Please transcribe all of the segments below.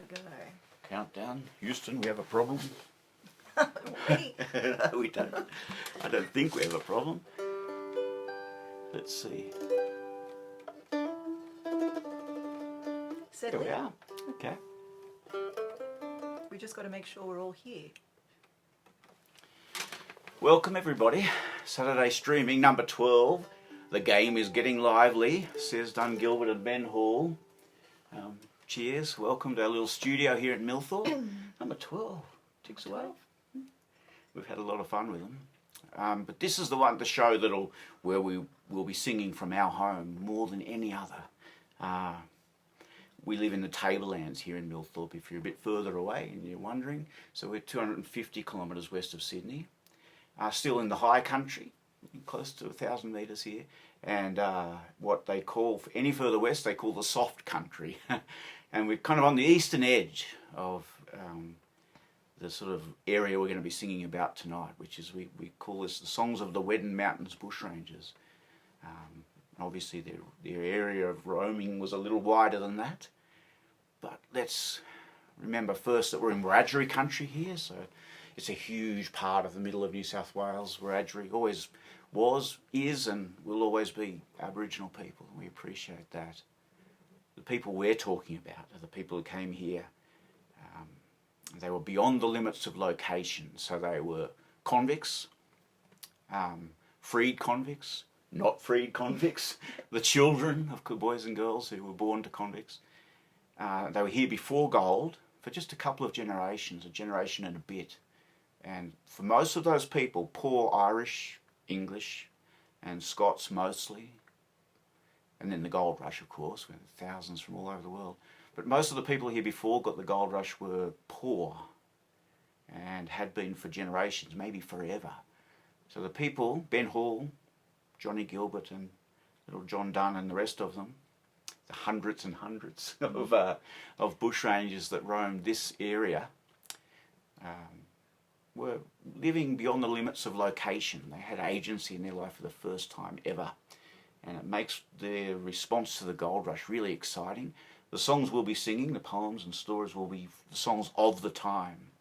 we go. Countdown. Houston, we have a problem. Wait. No, we don't. I don't think we have a problem. Let's see. Settle There we in. are. Okay. We just got to make sure we're all here. Welcome everybody. Saturday streaming number 12. The game is getting lively, says Dun Gilbert and Ben Hall. Cheers. Welcome to our little studio here at Millthorpe. Number 12. Ticks away. We've had a lot of fun with them. But this is the show where we will be singing from our home more than any other. We live in the Tablelands here in Millthorpe, if you're a bit further away and you're wondering. So we're 250 kilometres west of Sydney. Still in the high country, close to 1,000 metres here. And what they call, any further west, they call the soft country. And we're kind of on the eastern edge of the sort of area we're going to be singing about tonight, which is, we call this the Songs of the Weddin Mountains Bushrangers. Obviously their area of roaming was a little wider than that. But let's remember first that we're in Wiradjuri country here, so it's a huge part of the middle of New South Wales. Wiradjuri always was, is and will always be Aboriginal people. We appreciate that. The people we're talking about are the people who came here. They were beyond the limits of location, so they were convicts, freed convicts, not freed convicts, the children of boys and girls who were born to convicts. They were here before gold for just a couple of generations, a generation and a bit. And for most of those people, poor Irish, English and Scots mostly, and then the gold rush of course, with thousands from all over the world. But most of the people here before got the gold rush were poor and had been for generations, maybe forever. So the people, Ben Hall, Johnny Gilbert and little John Dunn and the rest of them, the hundreds and hundreds of bushrangers that roamed this area, were living beyond the limits of location. They had agency in their life for the first time ever. And it makes their response to the gold rush really exciting. The songs we'll be singing, the poems and stories, will be the songs of the time.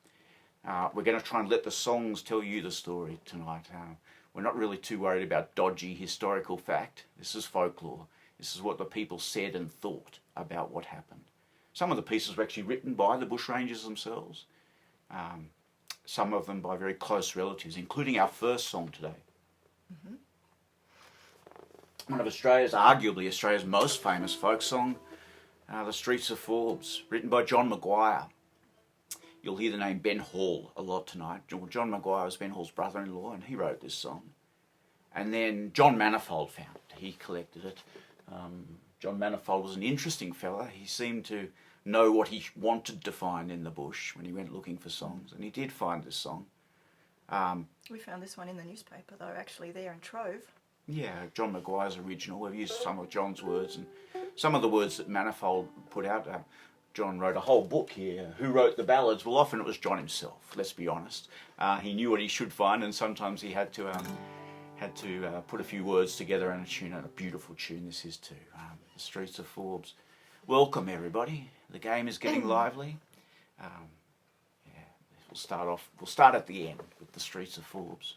We're going to try and let the songs tell you the story tonight. We're not really too worried about dodgy historical fact. This is folklore. This is what the people said and thought about what happened. Some of the pieces were actually written by the Bushrangers themselves. Some of them by very close relatives, including our first song today. Mm-hmm. One of arguably Australia's most famous folk song, The Streets of Forbes, written by John McGuire. You'll hear the name Ben Hall a lot tonight. John McGuire was Ben Hall's brother-in-law, and he wrote this song. And then John Manifold found it. He collected it. John Manifold was an interesting fella. He seemed to know what he wanted to find in the bush when he went looking for songs, and he did find this song. We found this one in the newspaper, though, actually, there in Trove. Yeah, John McGuire's original. We've used some of John's words and some of the words that Manifold put out. John wrote a whole book here. Who wrote the ballads? Well, often it was John himself, let's be honest. He knew what he should find, and sometimes he had to put a few words together and a tune, and a beautiful tune this is too. The Streets of Forbes. Welcome everybody. The game is getting lively. We'll start at the end with The Streets of Forbes.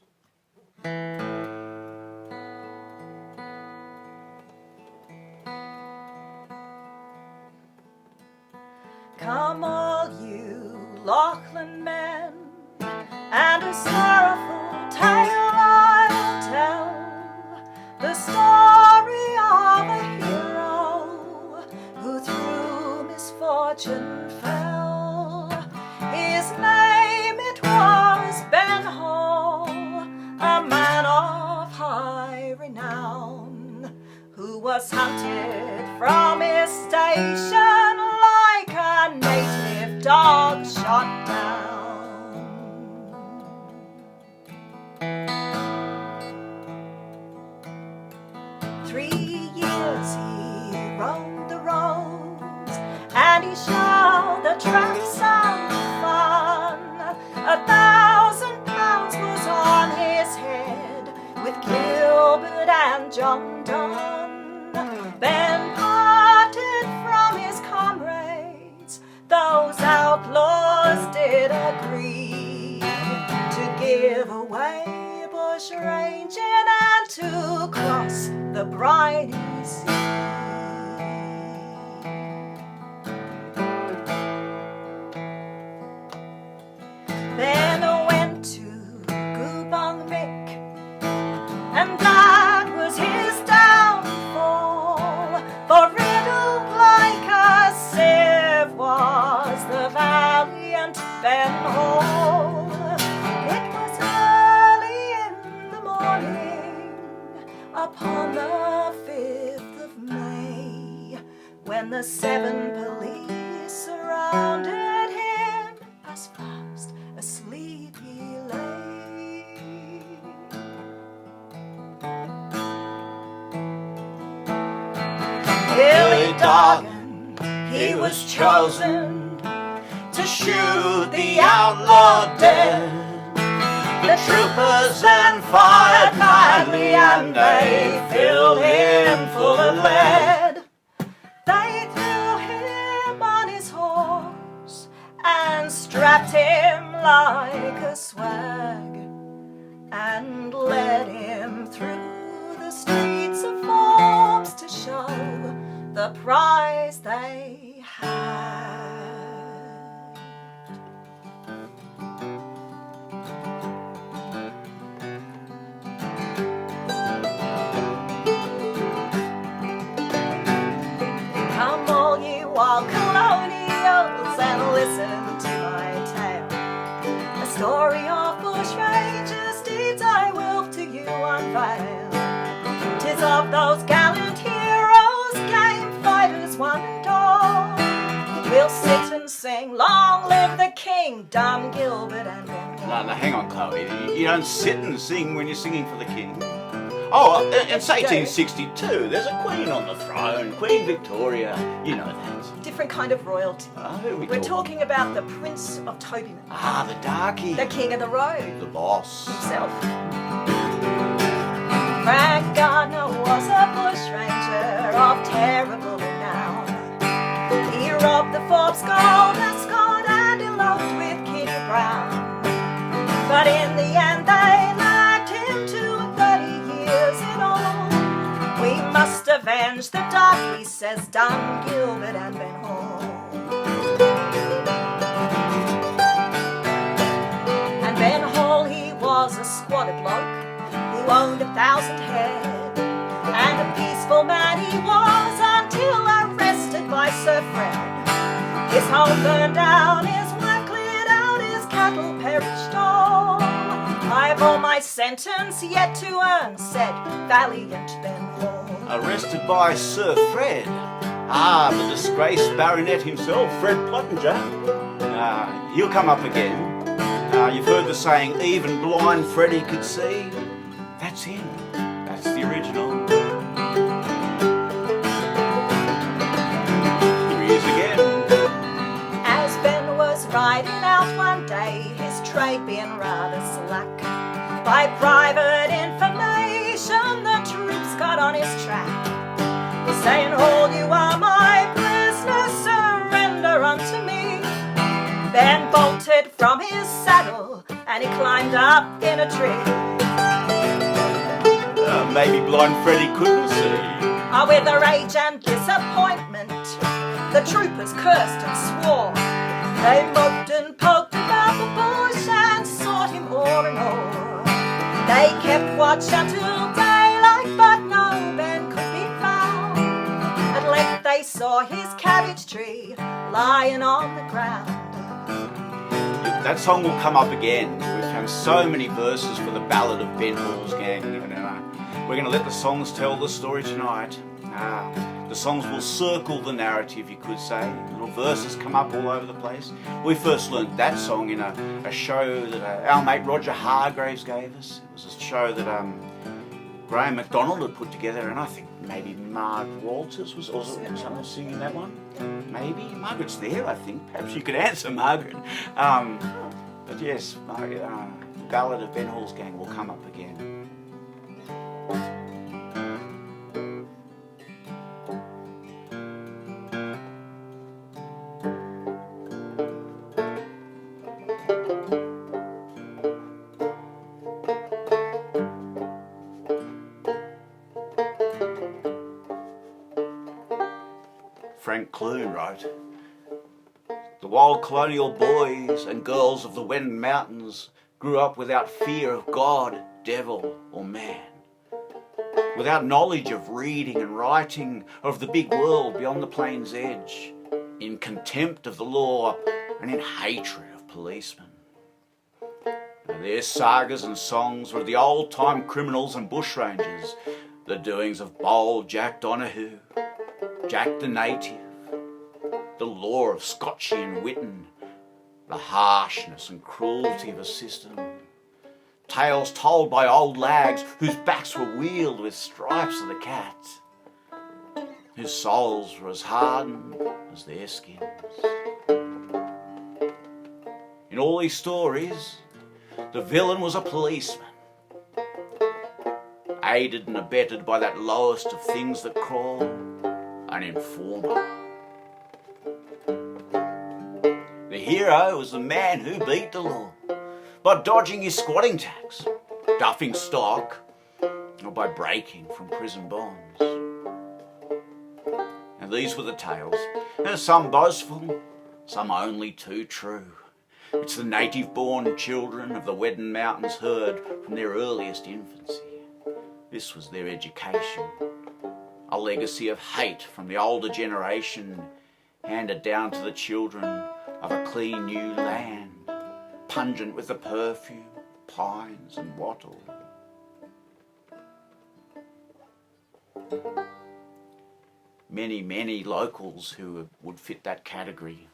Come all you Lachlan men, and a sorrowful tale I'll tell, the story of a hero who through misfortune fell. His name it was Ben Hall, a man of high renown, who was hunted from his station like a native dog shot down. 3 years he roamed the roads, and he showed the track some fun. 1,000 pounds was on his head, with Gilbert and John Dunn. Ben parted from his comrades those outlaws did agree to give away bushranging and to cross the briny sea. Then I went to Goobong Mick, and that was his downfall, for riddled like a sieve was the valiant Ben Hall. It was early in the morning, upon the 5th of May, when the 7 police surrounded him as fast asleep he lay. Billy Doggan, he was chosen to shoot the outlaw dead. The troopers then fired madly and they filled him full of lead. They threw him on his horse and strapped him like a swag and led him through the streets of Forbes to show the prize they had. Come all you wild colonials and listen to my tale, a story of bushrangers' deeds I will to you unveil. 'Tis of those gallant heroes, game fighters one and all. We'll sit and sing, long live the king, dumb Gilbert and Ben. No, hang on, Chloe. You don't sit and sing when you're singing for the king. Oh, it's 1862. There's a queen on the throne, Queen Victoria. You know that. Different kind of royalty. Who are We're talking about the Prince of Tobyman. Ah, the darky. The king of the road. The boss. Himself. Frank Gardiner was a bushranger of terrible renown. He robbed the Forbes gold escort and eloped with Kitty Brown. But in the end they lagged him to 30 years in all. We must avenge the dark, he says, dumb Gilbert and Ben Hall. And Ben Hall, he was a squatted bloke who owned 1,000 head, and a peaceful man he was until arrested by Sir Fray. His home burned down, his wife cleared out, his cattle perished all. I've all my sentence yet to earn, said valiant Ben Hall. Arrested by Sir Fred. Ah, the disgraced baronet himself, Fred Pottinger. He'll come up again. You've heard the saying, even blind Freddy could see. That's him. That's the original. Here he is again. As Ben was riding out one day, his trade being rather slack, by private information the troops got on his track, saying, "Hold, you are my prisoner, surrender unto me." Ben bolted from his saddle and he climbed up in a tree. Maybe blind Freddy couldn't see. With rage and disappointment, the troopers cursed and swore. They mugged and poked about the bush and sought him o'er and o'er. They kept watch until daylight, but no Ben could be found. At length they saw his cabbage tree lying on the ground. That song will come up again. We've found so many verses for the Ballad of Ben Hall's gang. We're going to let the songs tell the story tonight. The songs will circle the narrative, you could say. Little verses come up all over the place. We first learnt that song in a show that our mate Roger Hargraves gave us. It was a show that Graham McDonald had put together, and I think maybe Mark Walters was also someone singing that one. Maybe Margaret's there, I think. Perhaps you could answer, Margaret. But yes, the Ballad of Ben Hall's gang will come up again. Frank Clune wrote, "The wild colonial boys and girls of the Weddin Mountains grew up without fear of God, devil or man, without knowledge of reading and writing, of the big world beyond the plain's edge, in contempt of the law and in hatred of policemen. Their sagas and songs were the old-time criminals and bushrangers, the doings of Bould, Jack Donahue, Jack the Native, the law of Scotchy and Weddin, the harshness and cruelty of a system, tales told by old lags whose backs were wheeled with stripes of the cat, whose souls were as hardened as their skins. In all these stories, the villain was a policeman, aided and abetted by that lowest of things that crawl, an informer. The hero was the man who beat the law by dodging his squatting tax, duffing stock, or by breaking from prison bonds. And these were the tales, some boastful, some only too true. It's the native-born children of the Weddin Mountains heard from their earliest infancy. This was their education, a legacy of hate from the older generation, handed down to the children of a clean new land, pungent with the perfume, pines and wattle. Many locals who would fit that category,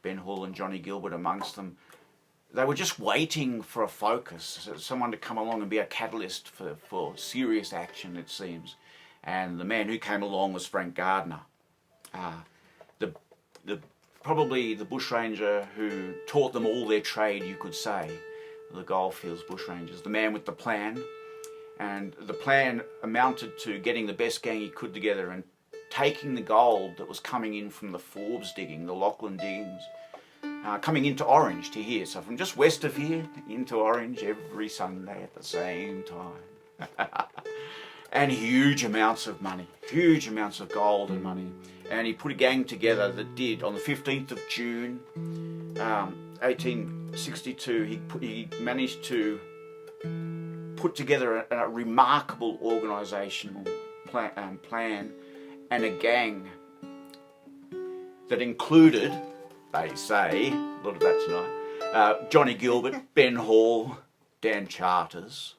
Ben Hall and Johnny Gilbert amongst them, they were just waiting for a focus, someone to come along and be a catalyst for serious action, it seems. And the man who came along was Frank Gardiner, probably the bushranger who taught them all their trade, you could say, the Goldfields Bushrangers, the man with the plan. And the plan amounted to getting the best gang he could together and taking the gold that was coming in from the Forbes digging, the Lachlan diggings, coming into Orange to here. So from just west of here into Orange every Sunday at the same time. And huge amounts of money, huge amounts of gold and money. And he put a gang together that did, on the 15th of June, 1862, he managed to put together a remarkable organisational plan and a gang that included, they say, a lot of that tonight, Johnny Gilbert, Ben Hall, Dan Charters,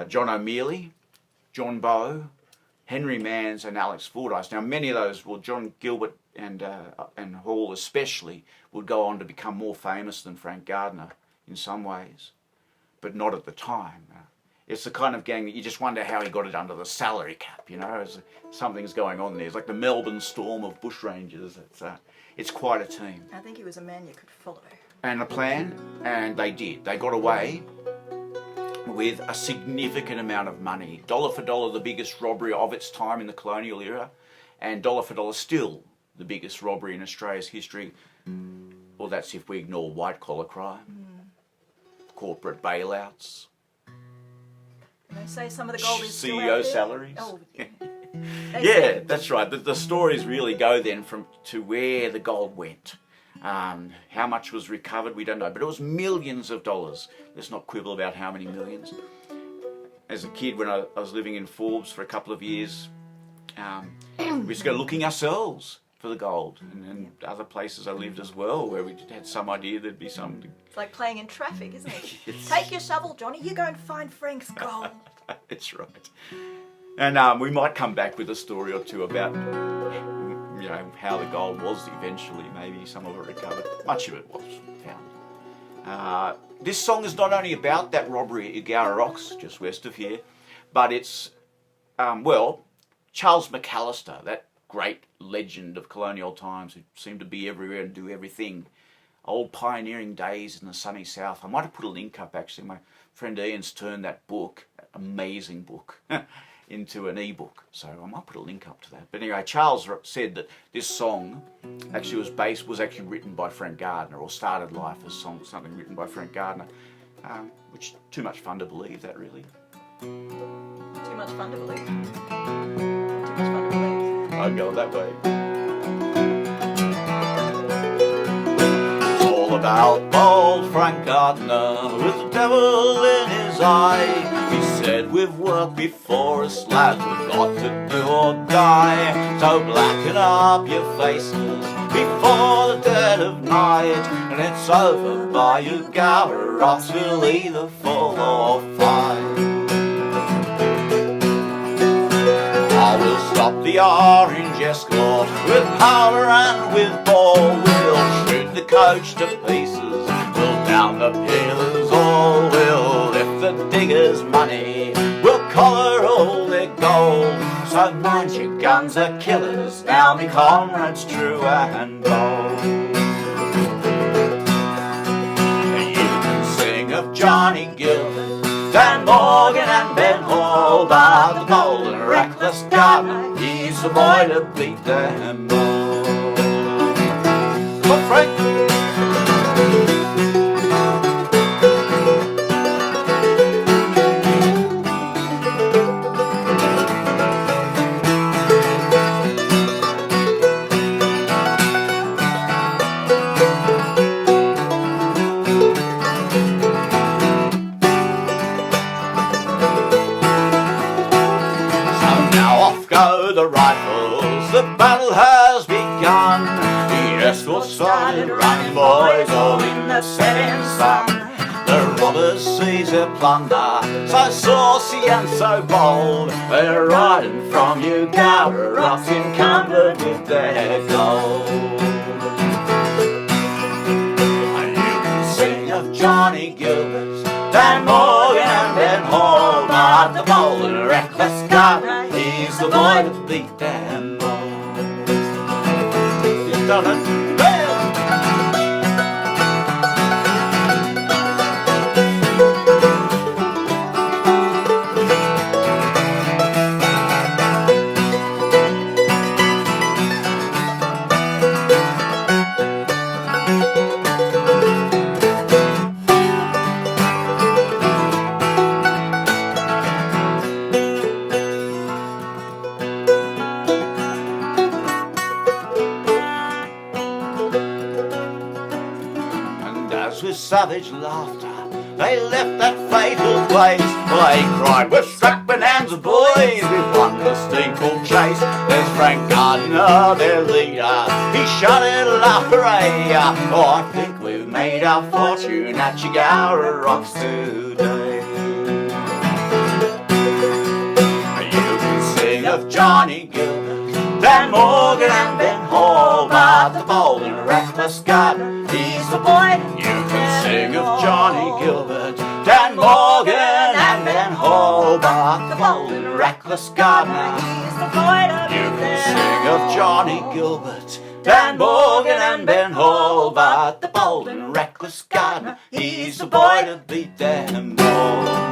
John O'Mealy, John Bowe, Henry Manns and Alex Fordyce. Now many of those, well, John Gilbert and Hall especially, would go on to become more famous than Frank Gardiner in some ways, but not at the time. It's the kind of gang that you just wonder how he got it under the salary cap, you know. Something's going on there. It's like the Melbourne Storm of bushrangers. It's quite a team. I think he was a man you could follow. And a plan, and they did. They got away with a significant amount of money. Dollar for dollar, the biggest robbery of its time in the colonial era, and dollar for dollar still the biggest robbery in Australia's history. Well, that's if we ignore white-collar crime, corporate bailouts, They say some of the gold is still out CEO there. salaries. Oh, yeah. Yeah, that's right. The stories really go then to where the gold went. How much was recovered, we don't know. But it was millions of dollars. Let's not quibble about how many millions. As a kid, when I was living in Forbes for a couple of years, we used to go looking ourselves for the gold. And other places I lived as well, where we had some idea there'd be some... It's like playing in traffic, isn't it? Take your shovel, Johnny. You go and find Frank's gold. That's right. And we might come back with a story or two about, how the gold was eventually. Maybe some of it recovered. Much of it was found. This song is not only about that robbery at Ugara Rocks, just west of here, but it's, Charles McAllister, that great legend of colonial times who seemed to be everywhere and do everything. Old pioneering days in the sunny south. I might have put a link up, actually. My friend Ian's turned that book, amazing book, into an e-book. So I might put a link up to that. But anyway, Charles said that this song actually was actually written by Frank Gardiner, or started life as something written by Frank Gardiner, which too much fun to believe that, really. Too much fun to believe. Too much fun to believe. I'd go that way. about old Frank Gardiner with the devil in his eye. He said, we've worked before us, lads, we've got to do or die. So blacken up your faces before the dead of night, and it's over by you Gower rocks, will either fall or fight. I will stop the orange escort with powder and with ball. We'll shoot the coach to pieces, we'll down the pillars all. We'll lift the diggers' money, we'll collar all their gold. So mind your guns are killers, now me comrades true and bold. You can sing of Johnny Gilbert, Dan Morgan and Ben Hall, but the bold and reckless Gardiner, he's the boy to beat them all. Come on, Frank! The rifles, the battle has begun. The escort started running, boys, all in the setting sun. The robbers seize their plunder, so saucy and so bold. They're riding from you Gower rocks encumbered with their gold. And you can sing of Johnny Gilbert, Dan Morgan and Ben Hall, but the bold and reckless Gardiner, he's the boy to beat them all. You've done it. Savage laughter, they left that fatal place. They cried, we're strapped bonanza boys, we've won the steeple chase. There's Frank Gardiner, their leader, he shouted la hooray. Oh, I think we've made our fortune at Gower rocks today. You can sing of Johnny Gilbert, Dan Morgan and Ben Hall, but the bold and reckless Gardiner, he's the boy. You can sing of Johnny Gilbert, Dan Morgan and Ben Hall, but the bold and reckless Gardiner, he's the boy to beat them all. You can sing of Johnny Gilbert, Dan Morgan and Ben Hall, but the bold and reckless Gardiner, he's the boy to beat them all.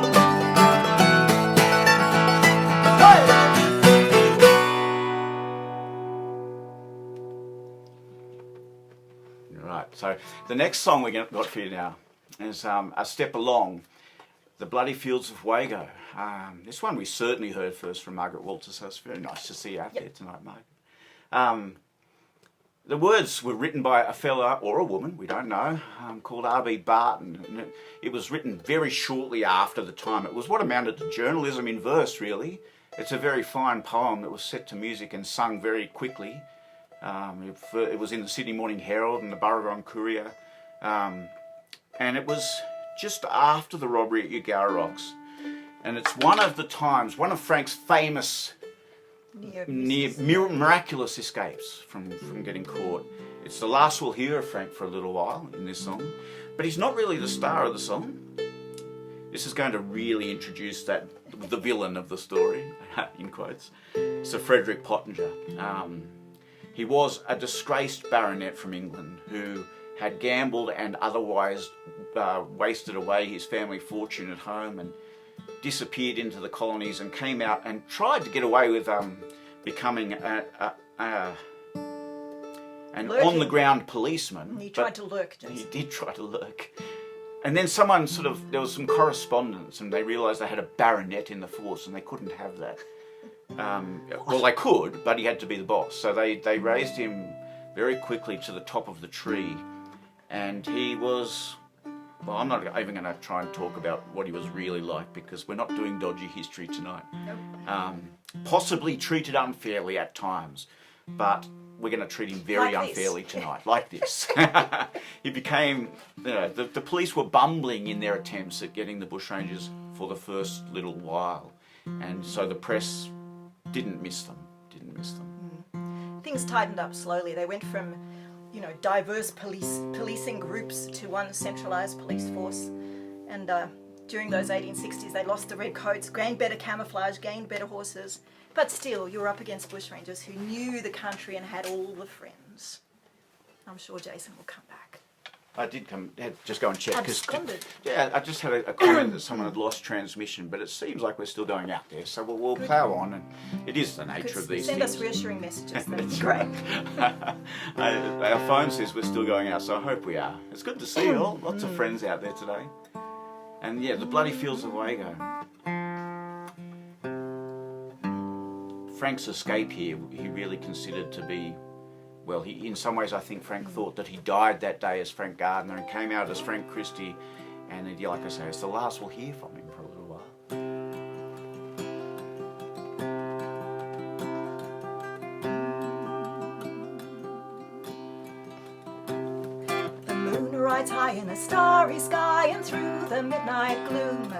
Right, so the next song we got for you now is A Step Along, The Bloody Fields of Wheogo. This one we certainly heard first from Margaret Walter, so it's very nice to see you out there tonight, Margaret. The words were written by a fella, or a woman, we don't know, called R.B. Barton. And it was written very shortly after the time. It was what amounted to journalism in verse, really. It's a very fine poem that was set to music and sung very quickly. It was in the Sydney Morning Herald and the Burragon Courier, and it was just after the robbery at Gower Rocks, and it's one of Frank's famous miraculous escapes from getting caught. It's the last we'll hear of Frank for a little while in this song, but he's not really the star of the song. This is going to really introduce the villain of the story, in quotes, Sir Frederick Pottinger. He was a disgraced baronet from England who had gambled and otherwise wasted away his family fortune at home and disappeared into the colonies and came out and tried to get away with becoming an on-the-ground policeman. He tried to lurk, He did try to lurk. And then there was some correspondence and they realised they had a baronet in the force and they couldn't have that. Well, they could, but he had to be the boss. So they raised him very quickly to the top of the tree and he was, well, I'm not even going to try and talk about what he was really like because we're not doing dodgy history tonight. Nope. Possibly treated unfairly at times, but we're going to treat him very Like unfairly this. tonight, like this. He became, the police were bumbling in their attempts at getting the Bushrangers for the first little while, and so the press didn't miss them. Things tightened up slowly. They went from, diverse policing groups to one centralised police force. And during those 1860s, they lost the red coats, gained better camouflage, gained better horses. But still, you were up against bushrangers who knew the country and had all the friends. I'm sure Jason will come back. I did just go and check. Absconded. Yeah, I just had a comment that someone had lost transmission, but it seems like we're still going out there, so we'll plough on, and it is the nature of these Send things. us reassuring messages, that's great. Our phone says we're still going out, so I hope we are. It's good to see you all. Lots of friends out there today. And yeah, the bloody fields of Wheogo. Frank's escape here, he really considered to be, well, in some ways I think Frank thought that he died that day as Frank Gardiner and came out as Frank Christie, and like I say, it's the last we'll hear from him for a little while. The moon rides high in a starry sky, and through the midnight gloom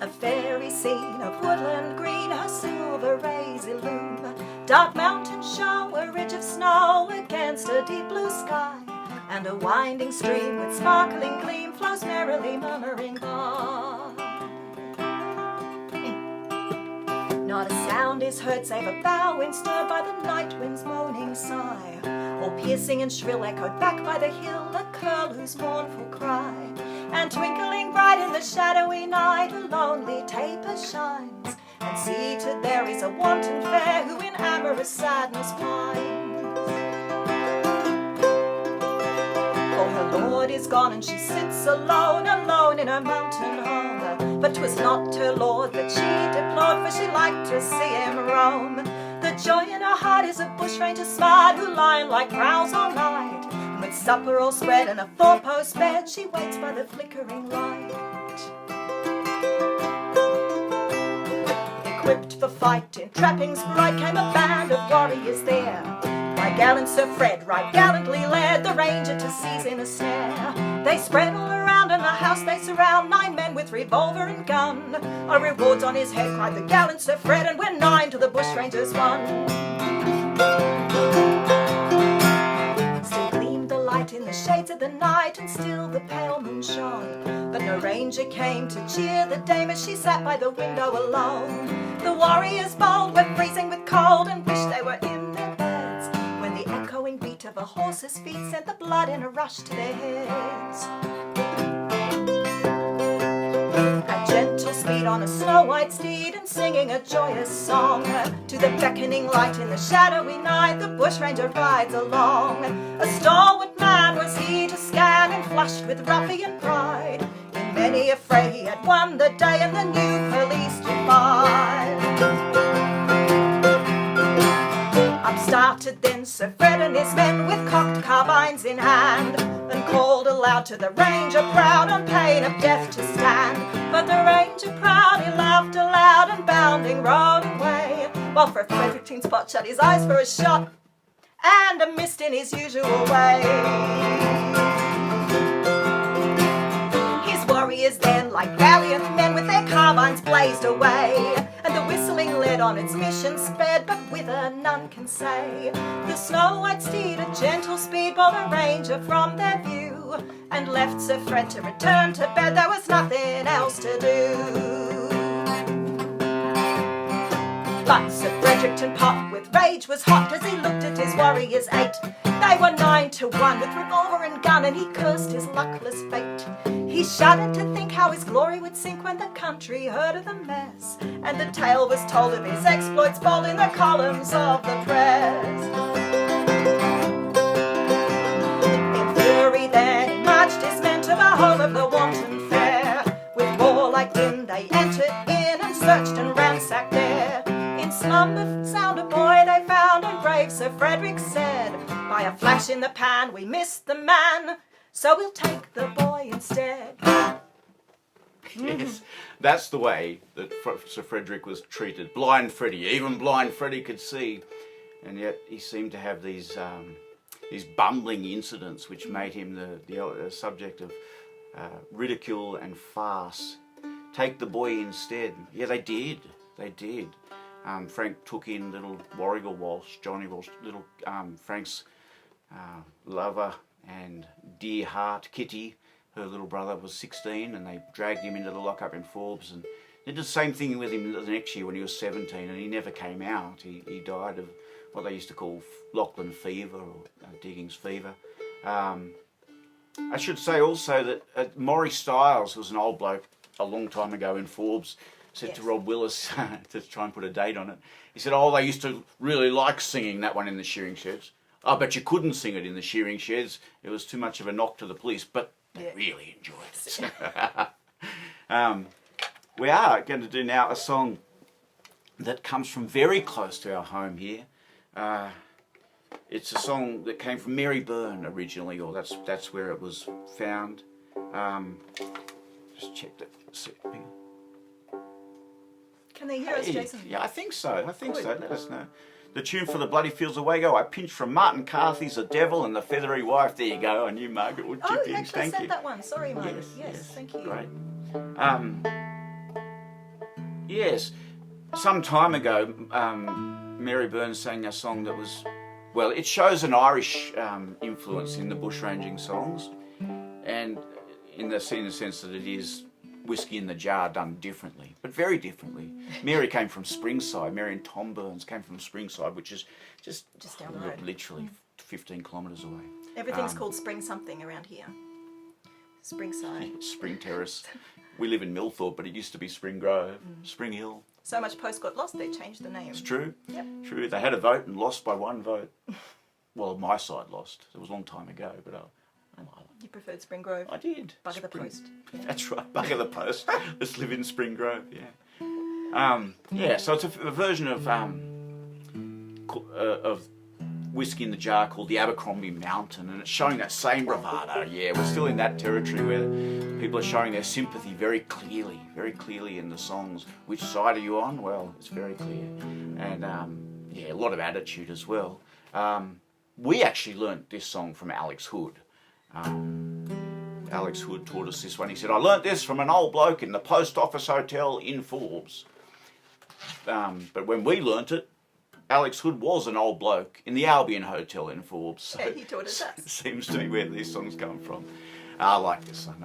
a fairy scene of woodland green, her silver rays illume. Dark mountain show, a ridge of snow against a deep blue sky, and a winding stream with sparkling gleam flows merrily murmuring by. Not a sound is heard save a bowing stirred by the night wind's moaning sigh, or piercing and shrill echoed back by the hill a curlew's mournful cry. And twinkling bright in the shadowy night a lonely taper shines, and seated there is a wanton fair who in amorous sadness pines. For her lord is gone and she sits alone in her mountain home. But 'twas not her lord that she deplored, for she liked to see him roam. The joy in her heart is a bushranger smart, who lying like prowls all night, and with supper all spread and a four-post bed she waits by the flickering light. Equipped for fight in trappings bright came a band of warriors there, by gallant Sir Fred right gallantly led the ranger to seize in a snare. They spread all around and the house they surround, 9 men with revolver and gun. Our rewards on his head, cried the gallant Sir Fred, and we're 9 to the bushrangers 1. Still gleamed the light in the shades of the night, and still the pale moon shone, but no ranger came to cheer the dame as she sat by the window alone. The warriors bold were freezing with cold and wished they were in their beds, when the echoing beat of a horse's feet sent the blood in a rush to their heads. At gentle speed on a snow-white steed, and singing a joyous song, to the beckoning light in the shadowy night the bushranger rides along. A stalwart man was he to scan, and flushed with ruffian pride, in many a fray he had won the day, and the new police defied. Up started then Sir Fred and his men, with cocked carbines in hand, and called aloud to the ranger proud, on pain of death to stand. But the ranger proud, he laughed aloud, and bounding rode away, while for Fredericton Spot shut his eyes for a shot, and a mist in his usual way. His warriors then, like valiant men, with their carbines blazed away, and the whistling led on its mission sped, but whither none can say. The snow-white steed at gentle speed bore the ranger from their view, and left Sir Fred to return to bed, there was nothing else to do. But Sir Fredericton Pot with rage was hot as he looked at his warriors 8. They were 9 to 1 with revolver and gun, and he cursed his luckless fate. He shuddered to think how his glory would sink when the country heard of the mess, and the tale was told of his exploits bold in the columns of the press. In fury then he marched his men to the home of the wanton fair. With warlike din they entered in, and searched and ransacked there. In slumber sound a boy they found, and brave Sir Frederick said, by a flash in the pan we missed the man. so we'll take the boy instead. Yes, that's the way that Sir Frederick was treated. Blind Freddie, even blind Freddie could see, and yet he seemed to have these bumbling incidents which made him the subject of ridicule and farce. Take the boy instead. Yeah, they did. They did. Frank took in little Warrigal Walsh, Johnny Walsh, little Frank's lover and dear heart, Kitty. Her little brother was 16, and they dragged him into the lockup in Forbes, and they did the same thing with him the next year when he was 17, and he never came out. He died of what they used to call Lachlan fever or Diggings fever. I should say also that Maury Styles was an old bloke a long time ago in Forbes, said to Rob Willis to try and put a date on it. He said, they used to really like singing that one in the shearing sheds. I bet you couldn't sing it in the shearing sheds. It was too much of a knock to the police, but they really enjoyed it. We are going to do now a song that comes from very close to our home here. It's a song that came from Mary Byrne originally, or that's where it was found. Just check that. Can they hear us, Jason? Yeah, I think so. Let us know. The tune for the Bloody Fields of Wheogo I pinched from Martin Carthy's The Devil and the Feathery Wife. There you go. I knew Margaret would chip in. Thank you. You. That one. Sorry, Margaret. Yes, thank you. Great. Yes, some time ago, Mary Byrne sang a song that was, well, it shows an Irish influence in the bushranging songs, and in the sense that it is whiskey in the jar done differently, but very differently. Mary came from Springside. Mary and Tom Burns came from Springside, which is just down the road. Literally 15 kilometres away. Everything's called Spring something around here. Springside. Spring Terrace. We live in Millthorpe, but it used to be Spring Grove, Spring Hill. So much post got lost, they changed the name. It's true. Yep. True. They had a vote and lost by one vote. Well, my side lost. It was a long time ago, but you preferred Spring Grove? I did. Bugger the post. Yeah. That's right, bugger the post. Let's live in Spring Grove, yeah. So it's a version of whiskey in the jar called the Abercrombie Mountain, and it's showing that same bravado. Yeah, we're still in that territory where people are showing their sympathy very clearly in the songs. Which side are you on? Well, it's very clear. And a lot of attitude as well. We actually learnt this song from Alex Hood. Alex Hood taught us this one. He said, I learnt this from an old bloke in the Post Office Hotel in Forbes. But when we learnt it, Alex Hood was an old bloke in the Albion Hotel in Forbes. So he taught us that. It seems to be where these songs come from. I like this one.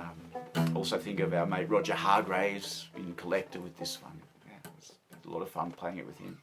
Also think of our mate Roger Hargraves in Collector with this one. Yeah, it was a lot of fun playing it with him.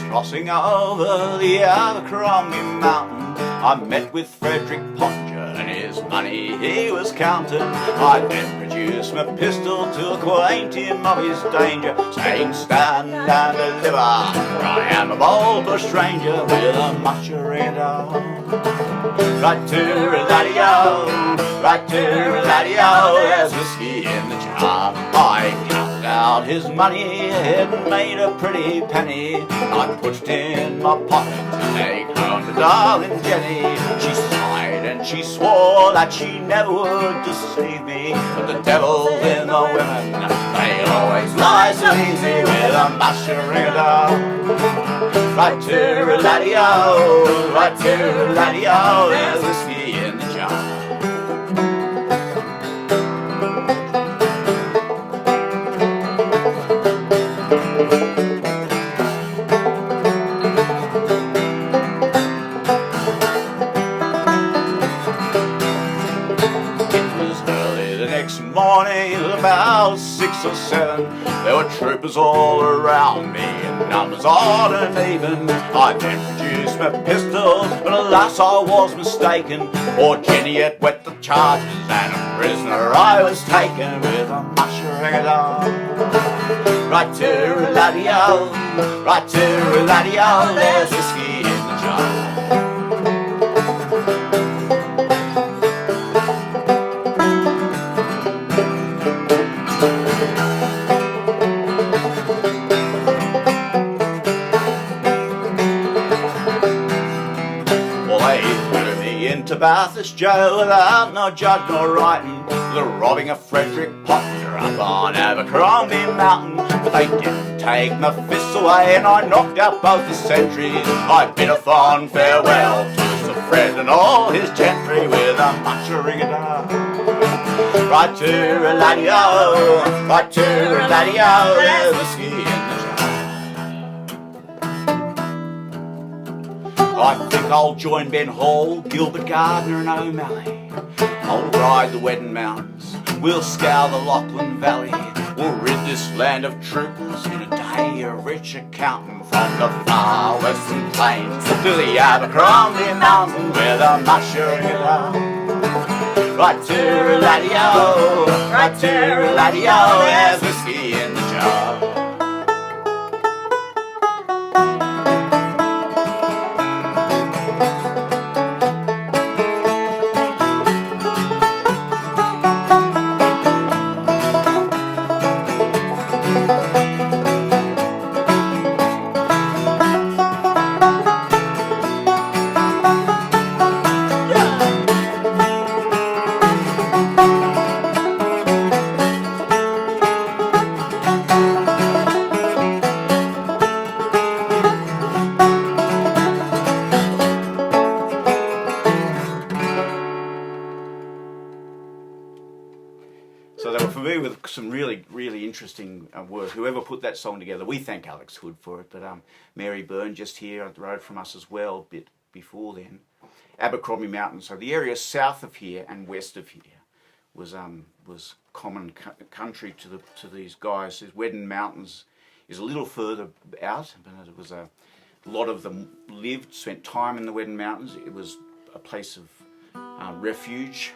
Crossing over the Abercrombie Mountain, I met with Frederick Podger and his money he was counting. I then produced my pistol to acquaint him of his danger, saying, stand and deliver, for I am a bold bushranger with a mushroom. Right to Laddie-o, right to Laddie-o, there's whiskey in the jar. I counted out his money, had made a pretty penny. I pushed in my pocket to take home to darling Jenny. She sighed and she swore that she never would deceive me, but the devil's in the women, they always lie so easy with a mushroom. Right to Laddie-o, right to Laddie-o, there's whiskey in the jar. Morning, about 6 or 7, there were troopers all around me, and numbers odd and even. I then produced my pistol, but alas I was mistaken. Poor Jenny had wet the charges, and a prisoner I was taken with a mushroom. Right to Laddie-o, right to Laddie-o, there's whiskey in the jar. They threw me into Bathurst jail without no judge nor writing. The robbing of Frederick Potter up on Abercrombie Mountain. They didn't take my fists away and I knocked out both the sentries. I bid a fond farewell to Sir Fred and all his gentry with a much-a-ring-a-da. Right to a laddie-o, right to a laddie-o, there's whiskey in the jar. I think I'll join Ben Hall, Gilbert, Gardiner and O'Malley. I'll ride the Weddin mountains, we'll scour the Lachlan Valley. We'll rid this land of troopers in a day of rich accounting. From the far western plains to the Abercrombie Mountain with a much-a-ring-a-da. Right to a laddie-o, right to a laddie-o, there's whiskey in the jar. Some really interesting work. Whoever put that song together, we thank Alex Hood for it, but Mary Byrne just here up the road from us as well, a bit before then. Abercrombie Mountain, so the area south of here and west of here was common country to these guys. The Weddin Mountains is a little further out, but it was a lot of them spent time in the Weddin Mountains. It was a place of refuge.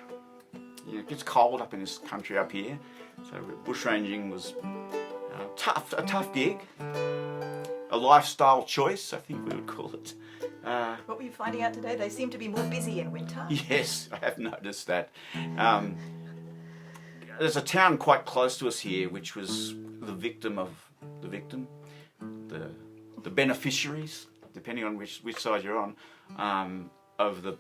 You know, it gets cold up in this country up here. So bushranging was a tough gig, a lifestyle choice, I think we would call it. What were you finding out today? They seem to be more busy in winter. Yes, I have noticed that. There's a town quite close to us here, which was the beneficiaries, depending on which side you're on, of the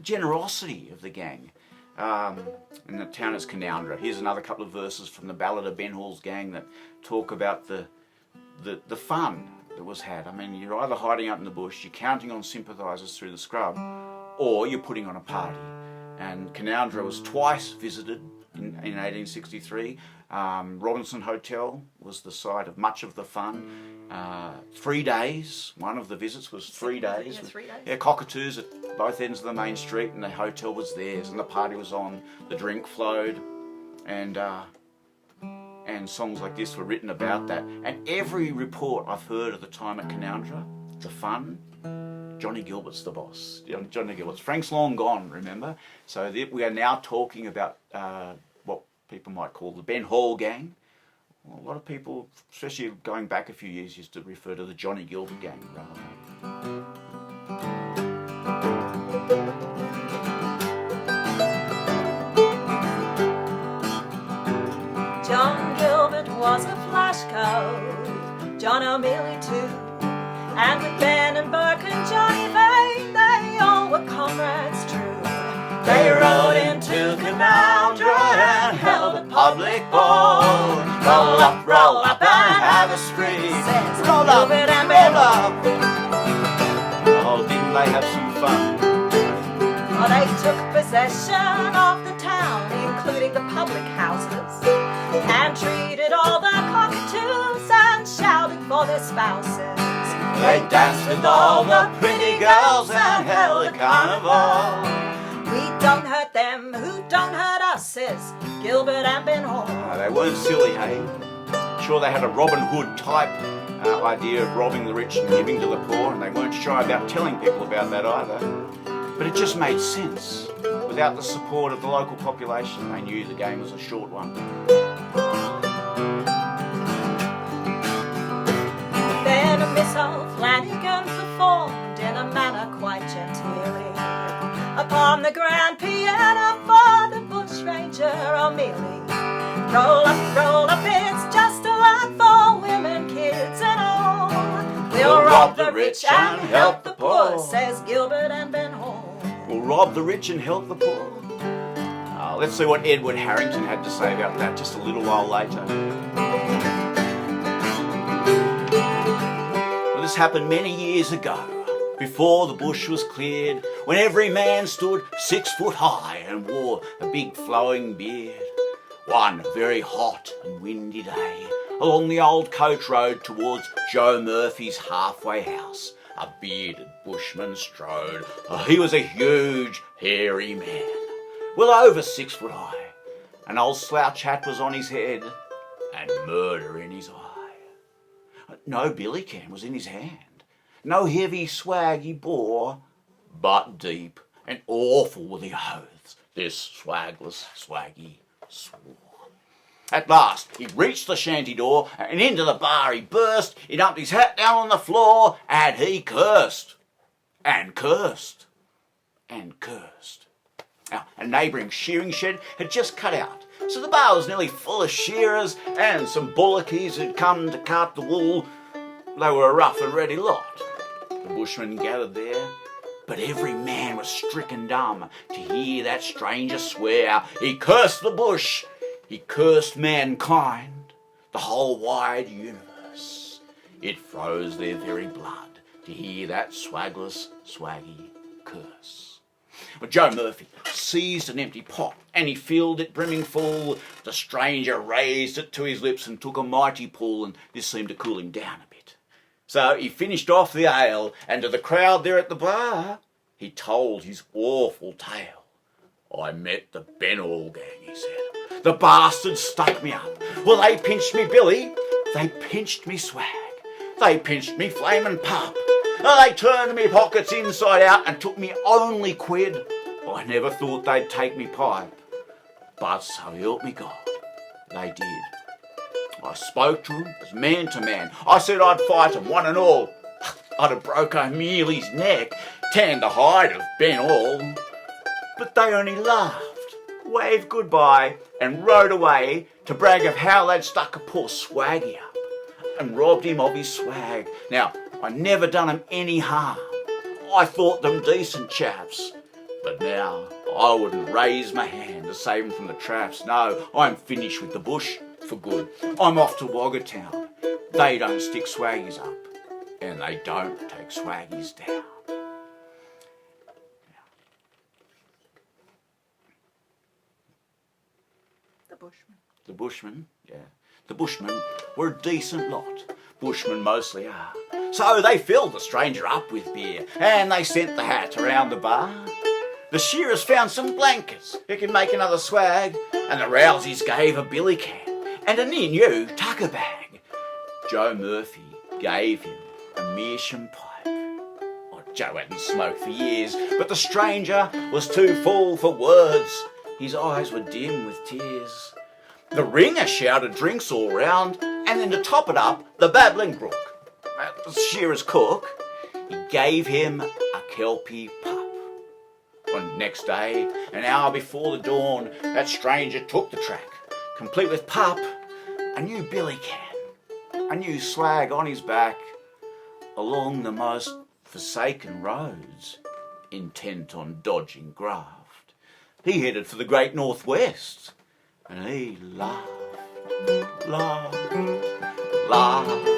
generosity of the gang. And the town is Canoundra. Here's another couple of verses from the Ballad of Ben Hall's gang that talk about the fun that was had. I mean, you're either hiding out in the bush, you're counting on sympathisers through the scrub, or you're putting on a party. And Canoundra was twice visited in 1863. Robinson Hotel was the site of much of the fun. 3 days. One of the visits was 3 days. Yeah, 3 days. Yeah, cockatoos at both ends of the main street, and the hotel was theirs, and the party was on. The drink flowed, and songs like this were written about that. And every report I've heard of the time at Canoundra, the fun, Johnny Gilbert's the boss. Johnny Gilbert's. Frank's long gone, remember? So we are now talking about what people might call the Ben Hall gang. Well, a lot of people, especially going back a few years, used to refer to the Johnny Gilbert gang rather than. John Gilbert was a flash code, John O'Malley too, and with Ben and Burke and Johnny Vane, they all were comrades true. They rode into Canoundra and held a public ball. Roll up and have a spree. Says Roll up, Gilbert and roll Ben. up. Oh, didn't they have some fun? Oh, they took possession of the town, including the public houses, and treated all the cockatoos and shouted for their spouses. They danced with all the pretty girls and held a carnival. We don't hurt them who don't hurt us, says Gilbert and Ben Hall. No, they weren't silly, hey? Sure, they had a Robin Hood type idea of robbing the rich and giving to the poor, and they weren't shy about telling people about that either. But it just made sense. Without the support of the local population, they knew the game was a short one. Then a Miss O'Flanagan performed in a manner quite genteelly upon the grand piano for the bushranger O'Malley. Roll up, it's just a lot for women, kids and all. We'll rob the rich and help the poor. war, says Gilbert and Ben Hall. Will rob the rich and help the poor. Let's see what Edward Harrington had to say about that just a little while later. Well, this happened many years ago, before the bush was cleared, when every man stood 6 foot high and wore a big flowing beard. One very hot and windy day, along the old coach road towards Joe Murphy's halfway house, a bearded bushman strode. He was a huge, hairy man, well over 6 foot high. An old slouch hat was on his head, and murder in his eye. No billy can was in his hand, no heavy swag he bore, but deep and awful were the oaths this Swagless Swaggie swore. At last he reached the shanty door, and into the bar he burst. He dumped his hat down on the floor, and he cursed, and cursed, and cursed. Now, a neighbouring shearing shed had just cut out, so the bar was nearly full of shearers, and some bullockies had come to cart the wool. They were a rough and ready lot. The bushmen gathered there, but every man was stricken dumb to hear that stranger swear. He cursed the bush, he cursed mankind, the whole wide universe. It froze their very blood to hear that Swagless Swaggie curse. Well, Joe Murphy seized an empty pot and he filled it brimming full. The stranger raised it to his lips and took a mighty pull, and this seemed to cool him down a bit. So he finished off the ale, and to the crowd there at the bar, he told his awful tale. I met the Ben Hall gang, he said. The bastards stuck me up. Well, they pinched me billy, they pinched me swag, they pinched me flamin' pup. They turned me pockets inside out and took me only quid. I never thought they'd take me pipe, but so help me God, they did. I spoke to him as man to man. I said I'd fight 'em one and all. I'd have broke O'Mealy's neck, tanned the hide of Ben Hall. But they only laughed, waved goodbye, and rode away to brag of how they'd stuck a poor Swaggie up and robbed him of his swag. Now, I never done 'em any harm. I thought them decent chaps. But now I wouldn't raise my hand to save 'em from the traps. No, I'm finished with the bush for good. I'm off to Wheogo town. They don't stick swaggies up, and they don't take swaggies down. The Bushmen, yeah. The Bushmen were a decent lot. Bushmen mostly are. So they filled the stranger up with beer, and they sent the hat around the bar. The shearers found some blankets who could make another swag, and the rousies gave a billy can and a new tucker bag. Joe Murphy gave him a meerschaum pipe. Oh, Joe hadn't smoked for years, but the stranger was too full for words. His eyes were dim with tears. The ringer shouted drinks all round, and then to top it up, the babbling brook, the shearer's cook, he gave him a kelpie pup. On next day, an hour before the dawn, that stranger took the track, complete with pup, a new billy can, a new swag on his back, along the most forsaken roads, intent on dodging graft. He headed for the great northwest, and he laughed, laughed, laughed.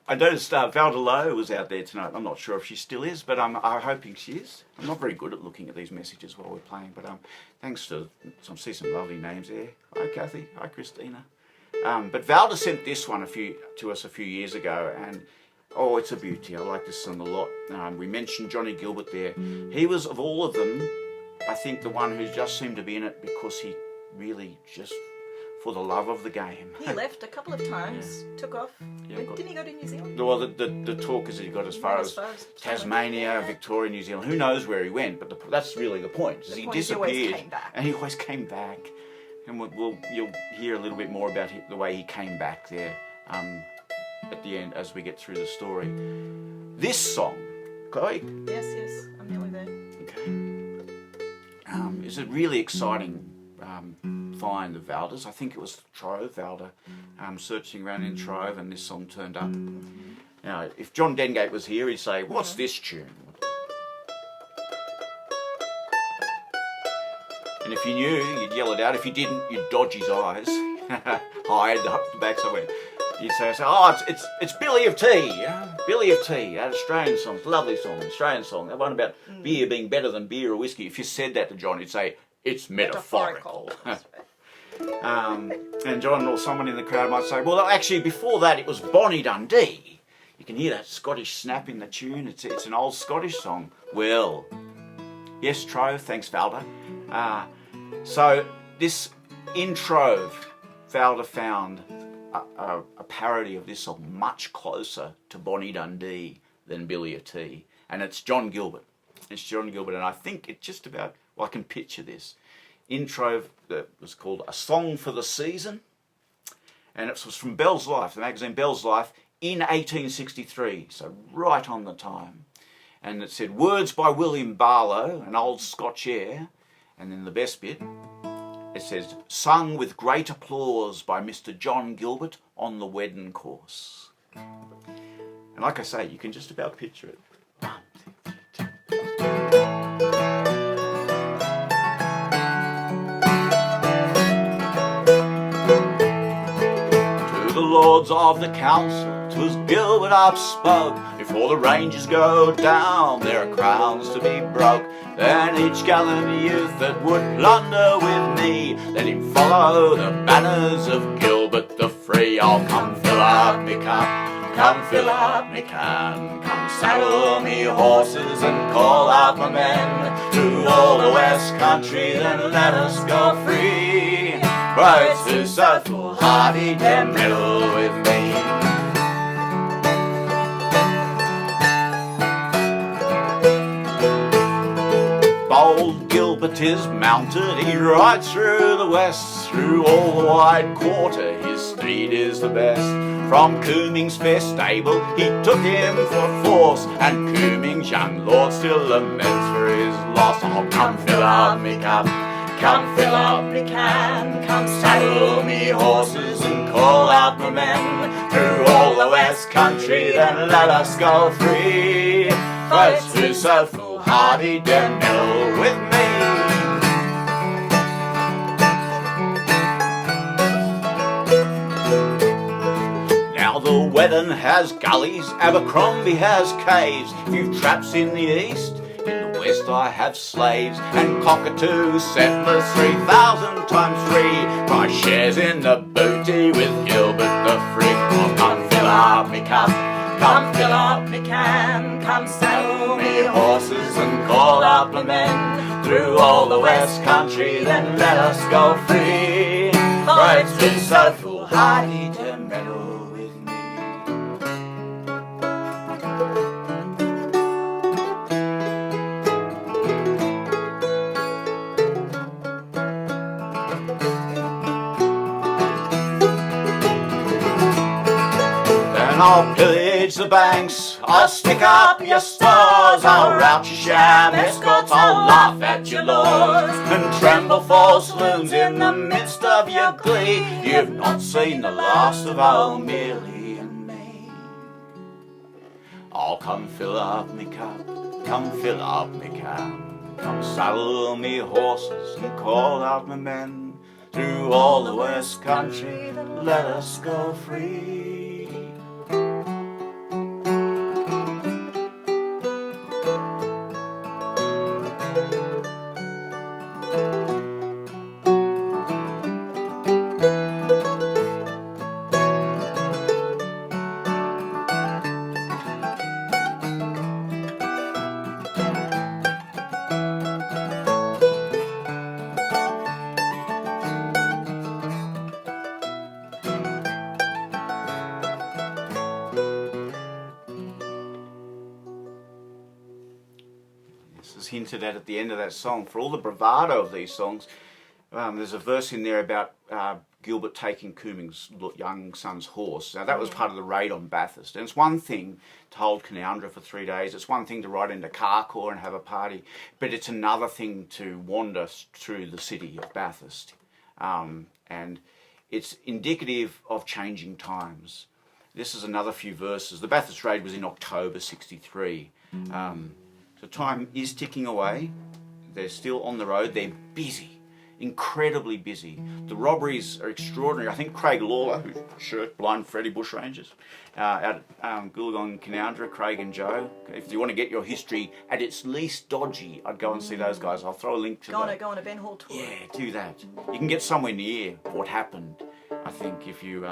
I noticed Valdelo was out there tonight. I'm not sure if she still is, but I'm hoping she is. I'm not very good at looking at these messages while we're playing, but thanks to I see some lovely names there. Hi Kathy, hi Christina. But Valda sent this one to us a few years ago, and oh, it's a beauty. I like this song a lot. We mentioned Johnny Gilbert there. He was, of all of them, I think the one who just seemed to be in it because he really just for the love of the game. He left a couple of times, took off. Yeah, Didn't he go to New Zealand? Well, the talk is that he got as far as Tasmania, Victoria, New Zealand. Who knows where he went? But that's really the point. Is he disappeared, he always came back. and he always came back. And you'll hear a little bit more about the way he came back there at the end as we get through the story. This song, Chloe. Yes, I'm nearly there. Okay. Is a really exciting find of Valda's. I think it was Trove, Valda, searching around in Trove, and this song turned up. Now, if John Dengate was here, he'd say, "What's this tune?" And if you knew, you'd yell it out. If you didn't, you'd dodge his eyes, hide up the back somewhere. You'd say, "Oh, it's Billy of Tea, yeah? Billy of Tea, that Australian song, it's a lovely song, Australian song. That one about beer being better than beer or whiskey." If you said that to John, he'd say, "It's metaphorical." And John or someone in the crowd might say, "Well, actually, before that, it was Bonnie Dundee." You can hear that Scottish snap in the tune. It's an old Scottish song. Well, yes, Trove, thanks, Valda. So this in Trove, Valda found a parody of this song much closer to Bonnie Dundee than Billy of Tea, and it's John Gilbert. It's John Gilbert, and I think it's just about, well, I can picture this. In Trove, that was called A Song for the Season, and it was from Bell's Life, the magazine Bell's Life, in 1863, so right on the time. And it said, "Words by William Barlow, an old Scotch air," and then the best bit, it says, "Sung with great applause by Mr. John Gilbert on the Weddin course." And like I say, you can just about picture it. To the Lords of the Council, 'twas Gilbert upspoke, "Before the Rangers go down, there are crowns to be broke. Then each gallant youth that would plunder with me, let him follow the banners of Gilbert the Free. I'll come fill up me cup, come fill up me can, come saddle me horses and call out my men. To all the West Country then let us go free, for it's too so foolhardy to meddle with me." Bold Gilbert is mounted, he rides through the west, through all the wide quarter, his steed is the best. From Cooming's fair stable he took him for force, and Cooming's young lord still laments for his loss. "Oh, come fill up me cup, come fill up me can, come saddle me horses and call out my men. Through all the West Country then let us go free, for it's too so foolhardy to meddle with me." Now the Weddin has gullies, Abercrombie has caves. You've traps in the east, in the west I have slaves, and cockatoo settlers 3,000 times 3. My shares in the booty with Gilbert the Free. Oh, come fill up me cup, come fill up me can, come saddle me horses and call out my men. Through all the West Country then let us go free, for it's too so foolhardy to meddle with me. I'll pillage the banks, I'll stick up your stores, I'll rout your sham escorts, I'll laugh at your lords, and tremble false loons in the midst of your glee. You've not seen the last of old Millie and me. I'll come fill up me cup, come fill up me can, come saddle me horses and call out my men. Through all the West Country let us go free. hinted at the end of that song, for all the bravado of these songs, there's a verse in there about Gilbert taking Cooming's young son's horse. Now that was part of the raid on Bathurst. And it's one thing to hold Canoundra for 3 days. It's one thing to ride into Carcoar and have a party. But it's another thing to wander through the city of Bathurst. And it's indicative of changing times. This is another few verses. The Bathurst raid was in October 63. So time is ticking away. They're still on the road. They're busy. Incredibly busy. The robberies are extraordinary. I think Craig Lawler, who's shirt blind Freddy Bushrangers, out at Goolagong Canoundra, Craig and Joe. If you want to get your history at its least dodgy, I'd go and see those guys. I'll throw a link to that. Go on a Ben Hall tour. Yeah, do that. You can get somewhere near what happened, I think, if you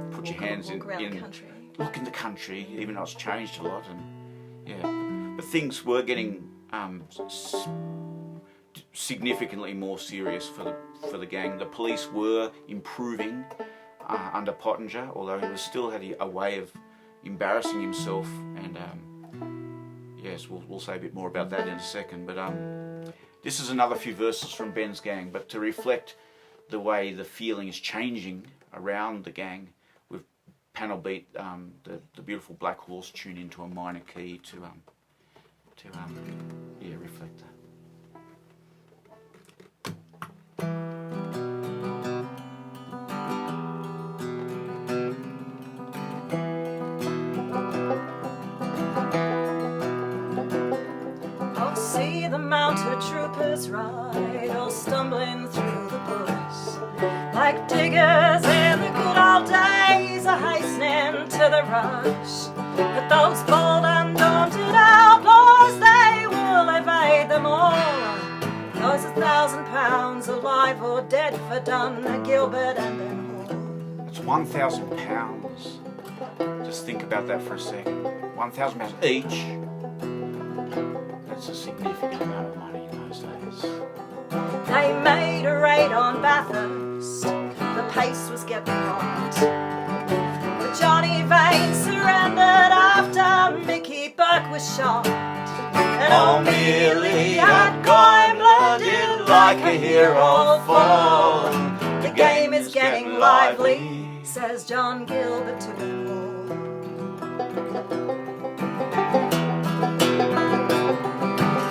put your hands in the country. Look in the country, even though it's changed a lot. And yeah, but things were getting significantly more serious for the gang. The police were improving under Pottinger, although he was still had a way of embarrassing himself. And yes, we'll say a bit more about that in a second. But this is another few verses from Ben's gang, but to reflect the way the feeling is changing around the gang, we've panel beat the beautiful Black Horse tune into a minor key to reflect that. See the mounted troopers ride, all stumbling through the bush, like diggers in the good old days, are hastening to the rush. But those bold and daunted outlaws, they will evade them all. Those £1,000 alive or dead for done, Gilbert and Ben Hall. It's £1,000. Just think about that for a second. £1,000 each. That's a significant amount of money in those days. They made a raid on Bathurst. The pace was getting hot. But Johnny Vane surrendered after Mickey Burke was shot. And O'Mealy had gone-blooded like a hero fall. The game is getting lively, says John Gilbert to Ben Hall.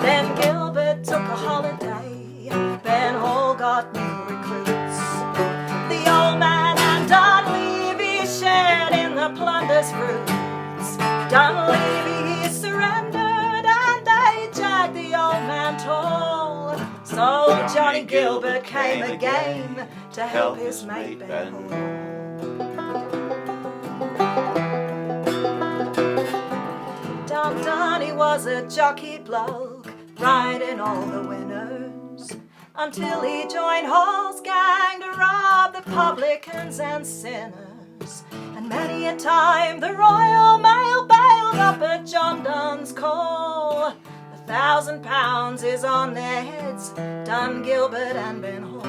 Then Gilbert took a holiday, Ben Hall got new recruits. The old man and Dunleavy shared in the plunder's fruits. Dunleavy he surrendered and they jagged the old man tall. So Johnny Gilbert came again to help his mate Ben Hall. Dunny was a jockey bloke, riding all the winners, until he joined Hall's gang to rob the publicans and sinners. And many a time the Royal Mail bailed up at John Dunn's call. £1,000 is on their heads, Dun Gilbert and Ben Hall.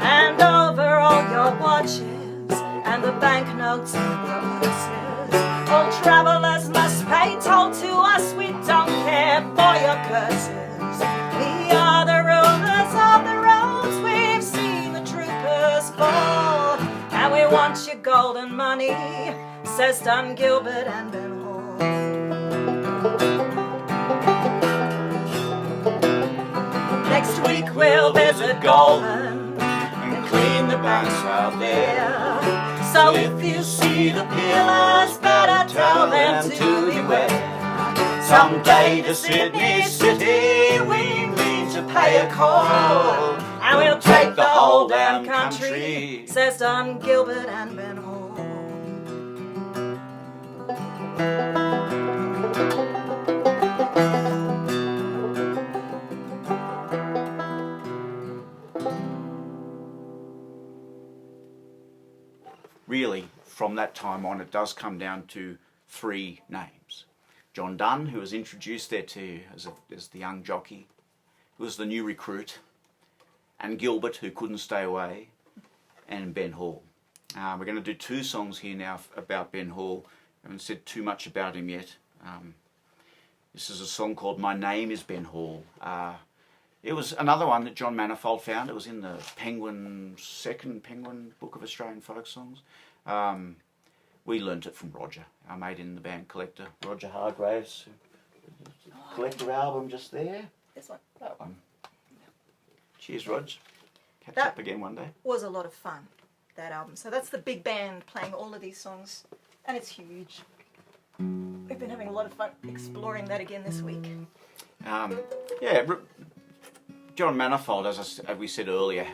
And over all your watches and the banknotes in your purses, all travellers must pay toll to us, we don't care for your curses. We are the rulers of the roads, we've seen the troopers fall, and we want your golden money, says Dun Gilbert and Ben Hall. Next week we'll visit Golden and clean the banks out there. So if you see the pillars, better tell them to beware. Someday to Sydney City we mean to pay a call, and we'll take the whole damn country, says Dun Gilbert and Ben Hall. Really, from that time on, it does come down to three names. John Dunn, who was introduced there to as the young jockey, who was the new recruit, and Gilbert, who couldn't stay away, and Ben Hall. We're going to do 2 songs here now about Ben Hall. I haven't said too much about him yet. This is a song called My Name is Ben Hall. It was another one that John Manifold found. It was in the second Penguin Book of Australian Folk Songs. We learnt it from Roger, our mate in the band Collector, Roger Hargraves. Collector album just there. This one. That one. Cheers, Rog. Catch up again one day. Was a lot of fun, that album. So that's the big band playing all of these songs, and it's huge. We've been having a lot of fun exploring that again this week. John Manifold, as we said earlier,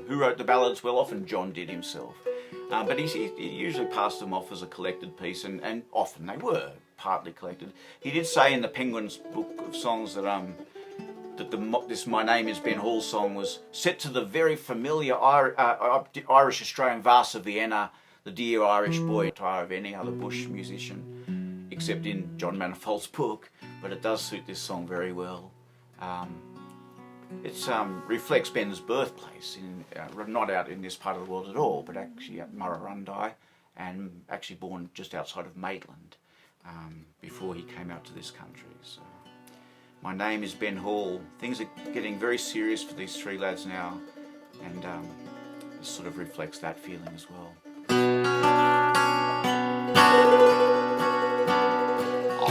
who wrote the ballads, well, often John did himself. But he usually passed them off as a collected piece, and often they were partly collected. He did say in the Penguin's book of songs that this My Name is Ben Hall song was set to the very familiar Irish-Australian Vars of Vienna, the dear Irish boy attire of any other bush musician, except in John Manifold's book, but it does suit this song very well. It reflects Ben's birthplace, not out in this part of the world at all, but actually at Murrurundi, and actually born just outside of Maitland before he came out to this country. So, My Name is Ben Hall. Things are getting very serious for these 3 lads now, and this sort of reflects that feeling as well.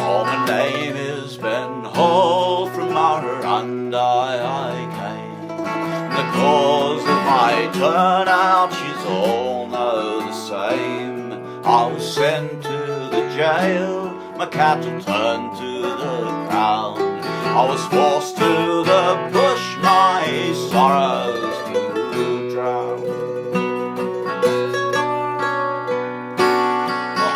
Oh, my name is Ben Hall, from Murrurundi I came. The cause of my turnout, she's all know the same. I was sent to the jail, my cattle turned to the crown. I was forced to the bush, my sorrows to drown.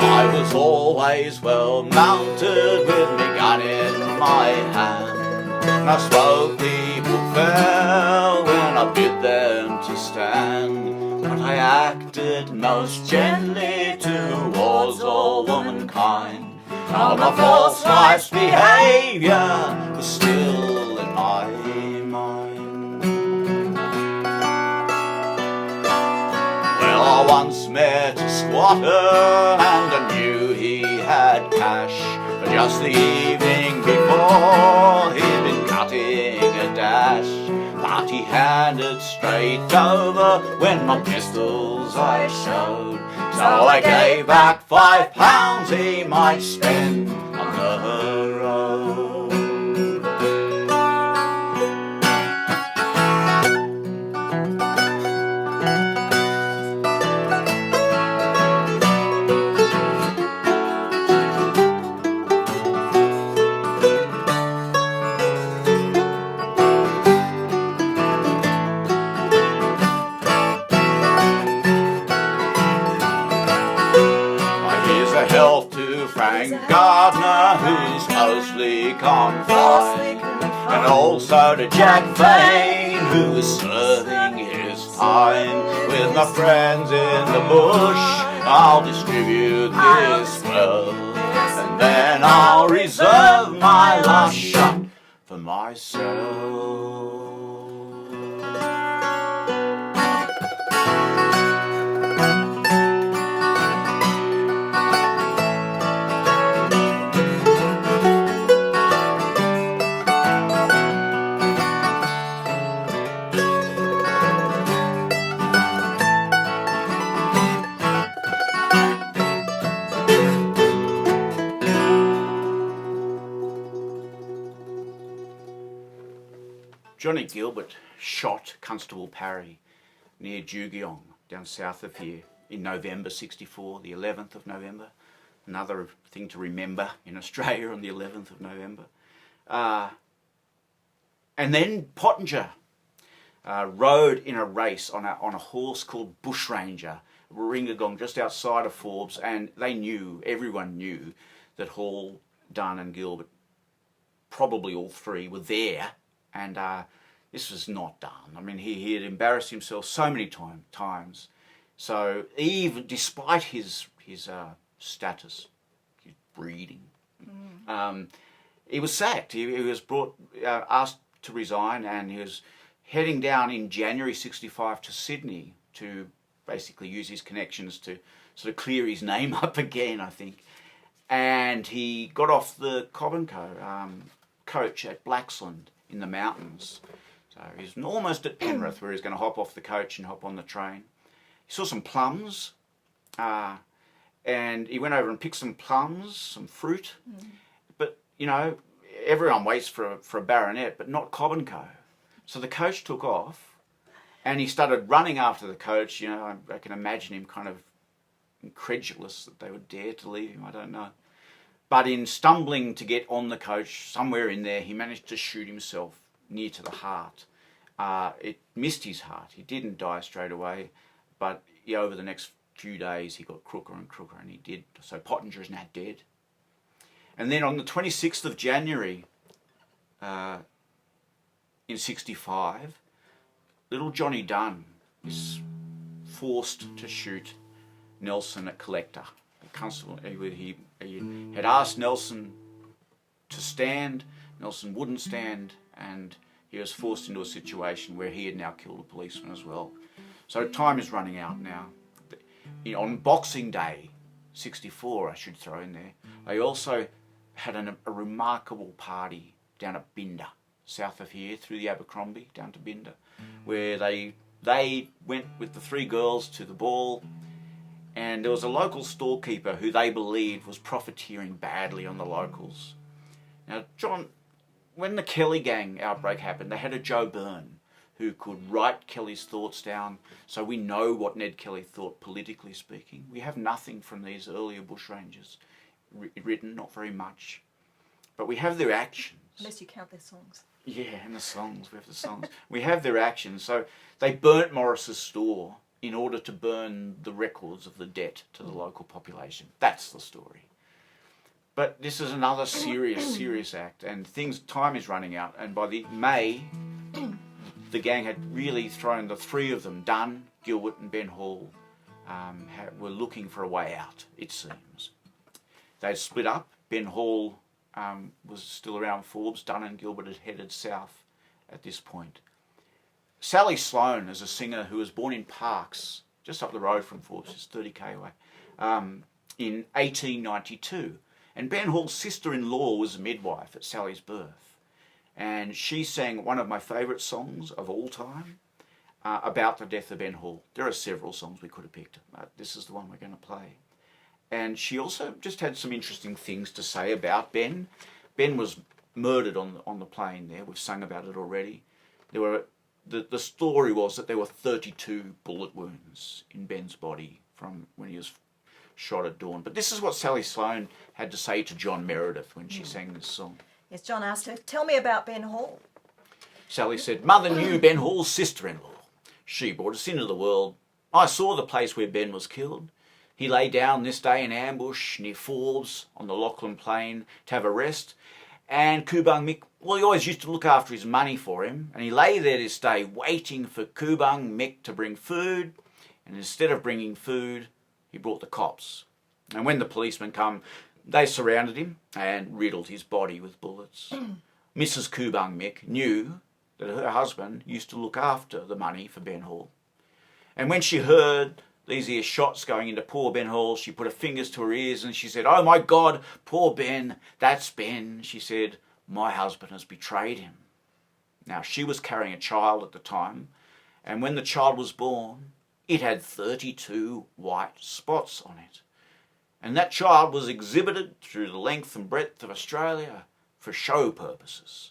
I was always well mounted with me gun in my hand. And I spoke people fair when I bid them to stand. But I acted most gently towards all womankind. Now my false life's behaviour was still in my mind. Well, I once met a squatter and I knew he had cash. But just the evening before he'd been cutting a dash. But he handed straight over when my pistols I showed. So I gave back £5 he might spend on the road. Gardiner, who's mostly confined, and also to Jack Fane, who is serving his time. With my friends in the bush, I'll distribute this wealth, and then I'll reserve my last shot for myself. Johnny Gilbert shot Constable Parry near Jugiong, down south of here, in November '64, the 11th of November. Another thing to remember in Australia on the 11th of November. And then Pottinger rode in a race on a horse called Bushranger, Ringagong, just outside of Forbes, and everyone knew that Hall, Dunn and Gilbert, probably all 3, were there. And this was not done. I mean, he had embarrassed himself so many times. So even despite his status, his breeding, he was sacked. He was asked to resign, and heading down in January 65 to Sydney to basically use his connections to sort of clear his name up again, I think. And he got off the Cobb & Co. Coach at Blaxland in the mountains. So he was almost at Penrith, where he was going to hop off the coach and hop on the train. He saw some plums, and he went over and picked some plums, some fruit. But, you know, everyone waits for a baronet, but not Cobb & Co. So the coach took off, and he started running after the coach. You know, I can imagine him kind of incredulous that they would dare to leave him, I don't know. But in stumbling to get on the coach, somewhere in there, he managed to shoot himself near to the heart. It missed his heart. He didn't die straight away, but over the next few days he got crooker and crooker, and he did. So Pottinger is now dead. And then on the 26th of January in 65, little Johnny Dunn is forced to shoot Nelson at Collector. The constable, he had asked Nelson to stand. Nelson wouldn't stand, and he was forced into a situation where he had now killed a policeman as well. So time is running out now. On Boxing Day, 64, I should throw in there, they also had a remarkable party down at Binder, south of here, through the Abercrombie, down to Binder, where they went with the three girls to the ball, and there was a local storekeeper who they believed was profiteering badly on the locals. Now, John, when the Kelly gang outbreak happened, they had a Joe Byrne who could write Kelly's thoughts down, so we know what Ned Kelly thought politically speaking. We have nothing from these earlier Bushrangers written, not very much, but we have their actions. Unless you count their songs. Yeah, and the songs, we have the songs. We have their actions. So they burnt Morris's store in order to burn the records of the debt to the local population. That's the story. But this is another serious act, and time is running out, and by the May, the gang had really thrown the three of them, Dunn, Gilbert and Ben Hall, were looking for a way out, it seems. They split up. Ben Hall was still around Forbes. Dunn and Gilbert had headed south at this point. Sally Sloane is a singer who was born in Parkes, just up the road from Forbes, just 30k away, in 1892. And Ben Hall's sister-in-law was a midwife at Sally's birth. And she sang one of my favourite songs of all time about the death of Ben Hall. There are several songs we could have picked, but this is the one we're going to play. And she also just had some interesting things to say about Ben. Ben was murdered on the plane there. We've sung about it already. The story was that there were 32 bullet wounds in Ben's body from when he was shot at dawn. But this is what Sally Sloane had to say to John Meredith when she sang this song. Yes, John asked her, tell me about Ben Hall. Sally said, Mother knew Ben Hall's sister-in-law. She brought us into the world. I saw the place where Ben was killed. He lay down this day in ambush near Forbes on the Lachlan Plain to have a rest. And Kubung Mick, well, he always used to look after his money for him. And he lay there this day waiting for Kubung Mick to bring food. And instead of bringing food, he brought the cops. And when the policemen come, they surrounded him and riddled his body with bullets. Mrs Kubung Mick knew that her husband used to look after the money for Ben Hall. And when she heard these here shots going into poor Ben Hall, she put her fingers to her ears and she said, oh my God, poor Ben, that's Ben. She said, my husband has betrayed him. Now, she was carrying a child at the time, and when the child was born, it had 32 white spots on it. And that child was exhibited through the length and breadth of Australia for show purposes.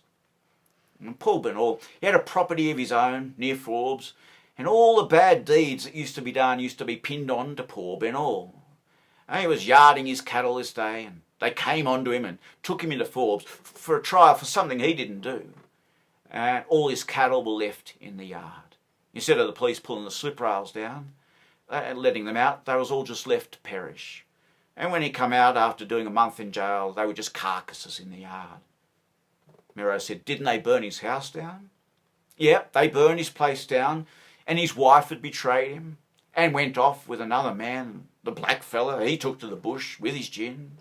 And poor Ben Hall, he had a property of his own near Forbes, and all the bad deeds that used to be done used to be pinned on to poor Ben Hall. And he was yarding his cattle this day, and they came onto him and took him into Forbes for a trial for something he didn't do. And all his cattle were left in the yard. Instead of the police pulling the slip rails down and letting them out, they was all just left to perish. And when he come out after doing a month in jail, they were just carcasses in the yard. Miro said, didn't they burn his house down? Yeah, they burned his place down, and his wife had betrayed him and went off with another man, the black fella. He took to the bush with his gin.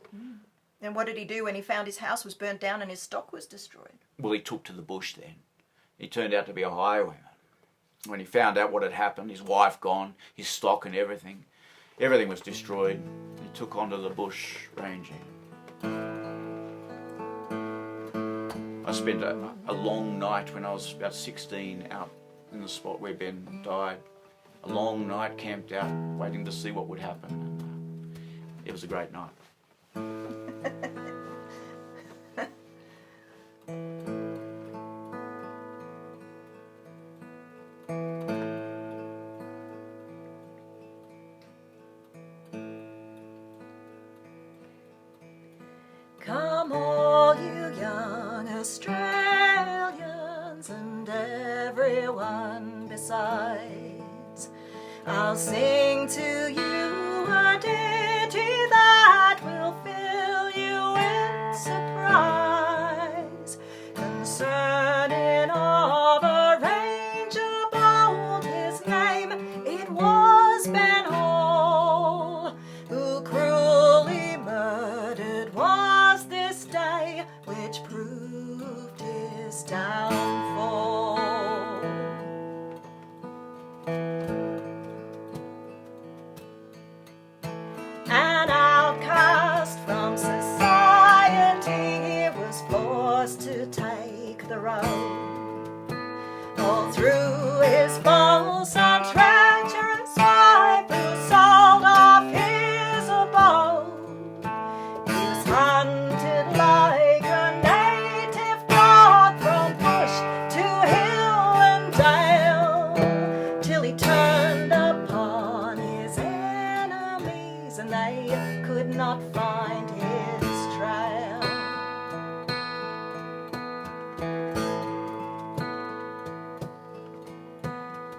And what did he do when he found his house was burnt down and his stock was destroyed? Well, he took to the bush then. He turned out to be a highwayman. when he found out what had happened, his wife gone, his stock and everything was destroyed. He took on to the bush ranging. I spent a long night when I was about 16 out in the spot where Ben died. A long night camped out waiting to see what would happen. And, it was a great night. Come all you young Australians and everyone besides, I'll sing to you a ditty that will fill you with surprise, concerning of a ranger bold, his name it was Ben Hall, who cruelly murdered was this day, which proved his downfall. An outcast from society, he was forced to take the road. All through his false and treacherous wife, who sold off his abode, he was hunted like a native dog from bush to hill and dale, till he turned upon his enemies and they could not find his trail.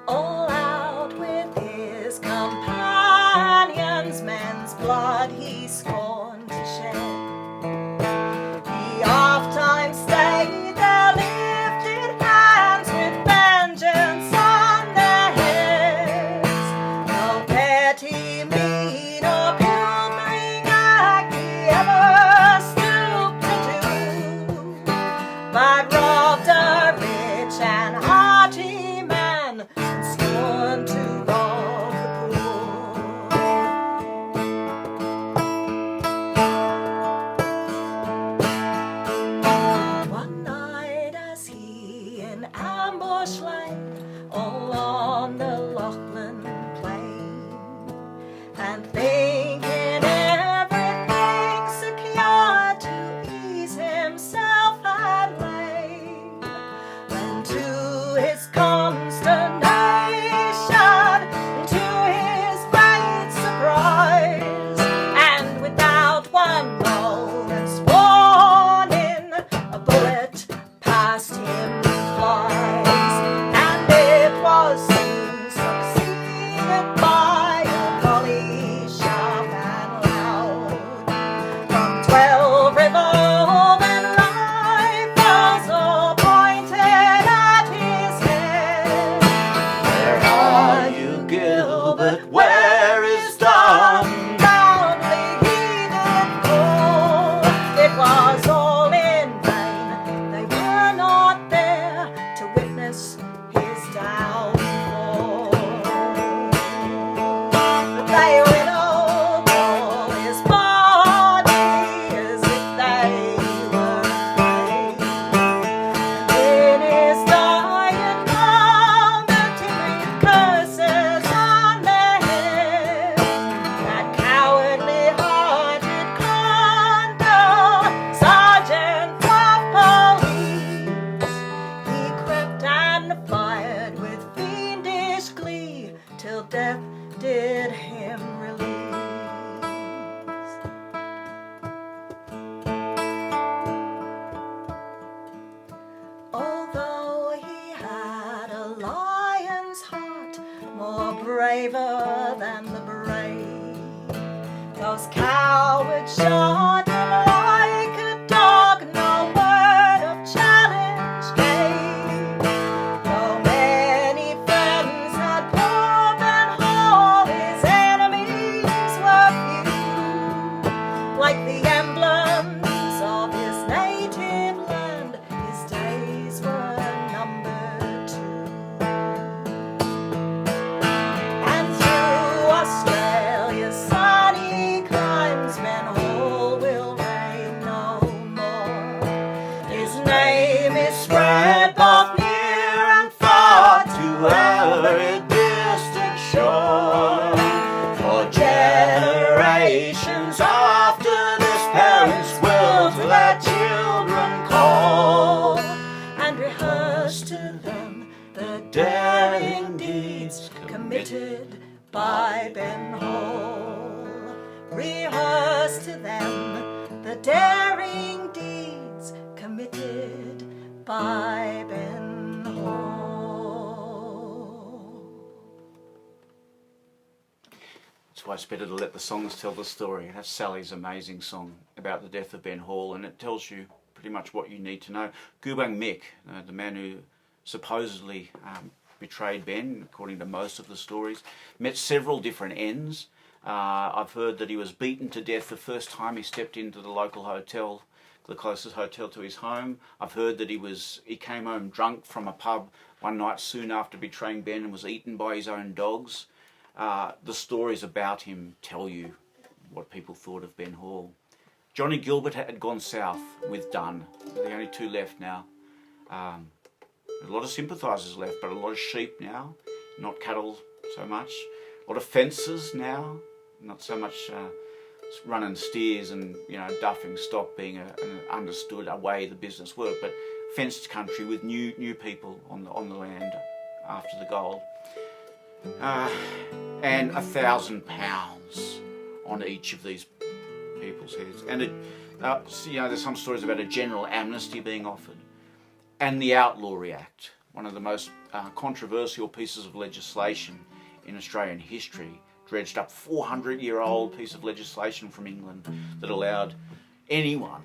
All out with his companions, men's blood he scorned to shed. He oft times stayed their lifted hands with vengeance on their heads. No petty, mean, or pilfering act he ever stooped to do, but robbed a rich and hearty man and scorned to rob the poor. One night as he in ambush lay, all on the Lachlan plain, and thinking everything secure to ease himself had laid, when to his consternation, to his great surprise, and without one moment's warning, a bullet past him flies, and it was soon succeeded by a volley sharp and loud from 12 revolving rifles, all pointed at his head. Where are you, Gilbert? Where is Don? Loudly he did call. It was all in vain. They were not there to witness his downfall. But they riddled all his body as if they were afraid. In his dying moment he breathed curses on their head. That cowardly-hearted conduct, sergeant of police, he crept and fired with fiendish glee till death did him release. Although he had a lion's heart, more braver than the brave, those cowards shot him like a dog, no word of challenge gave. Though many friends had poor Ben Hall, his enemies were few. Like the emblems of his native land, his days were numbered too. committed by Ben Hall. Rehearse to them the daring deeds committed by Ben Hall. That's why it's better to let the songs tell the story. That's Sally's amazing song about the death of Ben Hall, and it tells you pretty much what you need to know. Gubang Mick, the man who supposedly betrayed Ben, according to most of the stories, met several different ends. I've heard that he was beaten to death the first time he stepped into the local hotel, the closest hotel to his home. I've heard that he came home drunk from a pub one night soon after betraying Ben and was eaten by his own dogs. The stories about him tell you what people thought of Ben Hall. Johnny Gilbert had gone south with Dunn. They're the only two left now. A lot of sympathisers left, but a lot of sheep now, not cattle so much. A lot of fences now, not so much running steers and duffing stock being an understood way the business worked, but fenced country with new people on the land after the gold, and £1,000 on each of these people's heads. And there's some stories about a general amnesty being offered. And the Outlawry Act, one of the most controversial pieces of legislation in Australian history, dredged up 400-year-old piece of legislation from England that allowed anyone.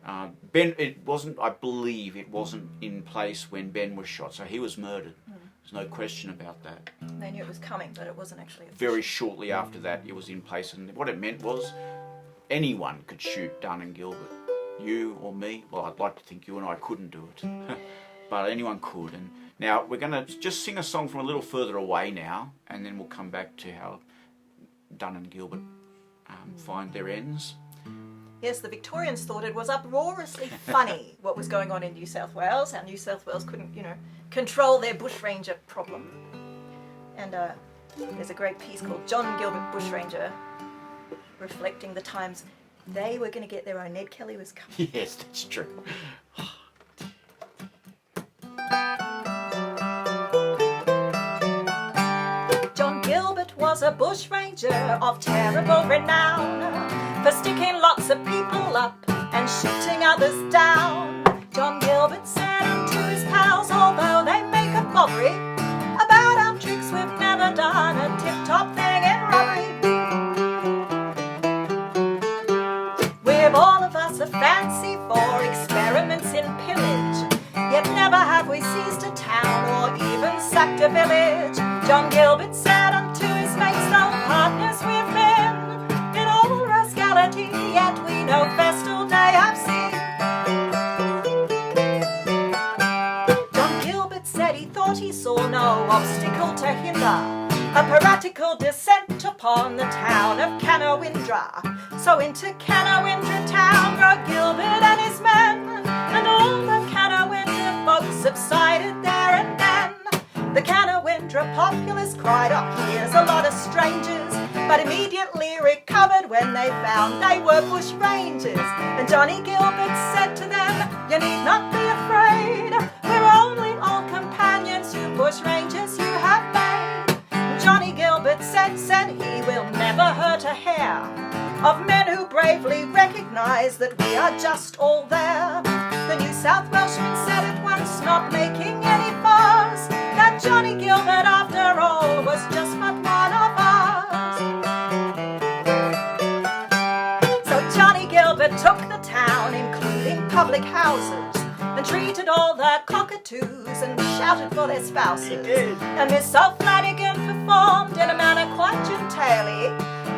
I believe it wasn't in place when Ben was shot, so he was murdered. There's no question about that. They knew it was coming, but it wasn't actually official. Very shortly after that, it was in place, and what it meant was anyone could shoot Dunn and Gilbert. You or me, well, I'd like to think you and I couldn't do it, but anyone could. And now we're going to just sing a song from a little further away now, and then we'll come back to how Dunn and Gilbert find their ends. Yes, the Victorians thought it was uproariously funny what was going on in New South Wales, how New South Wales couldn't, control their bushranger problem. And there's a great piece called John Gilbert Bushranger, reflecting the times they were going to get their own. Ned Kelly was coming. Yes, that's true. John Gilbert was a bushranger of terrible renown, for sticking lots of people up and shooting others down. John Gilbert said unto his pals, although they make a mockery about our tricks, we've never done a tip-top thing in robbery. We've all of us a fancy for experiments in pillage, yet never have we seized a town or even sacked a village. John Gilbert said unto his mates, though partners we've been in all rascality, yet we no festal day have seen. John Gilbert said he thought he saw no obstacle to hinder a piratical descent upon the town of Canowindra. So into Canowindra town rode Gilbert and his men, and all the Canowindra folks subsided there and then. The Canowindra populace cried, oh, here's a lot of strangers, but immediately recovered when they found they were bushrangers. And Johnny Gilbert said to them, you need not be afraid, we're only old companions, you bushrangers you have made. Johnny Gilbert said he will never hurt a hair of men who bravely recognise that we are just all there. The New South Welshman said at once, not making any fuss, that Johnny Gilbert after all was just but one of us. So Johnny Gilbert took the town, including public houses, and treated all the cockatoos and shouted for their spouses. He did. And Miss O'Flanagan performed in a manner quite genteelly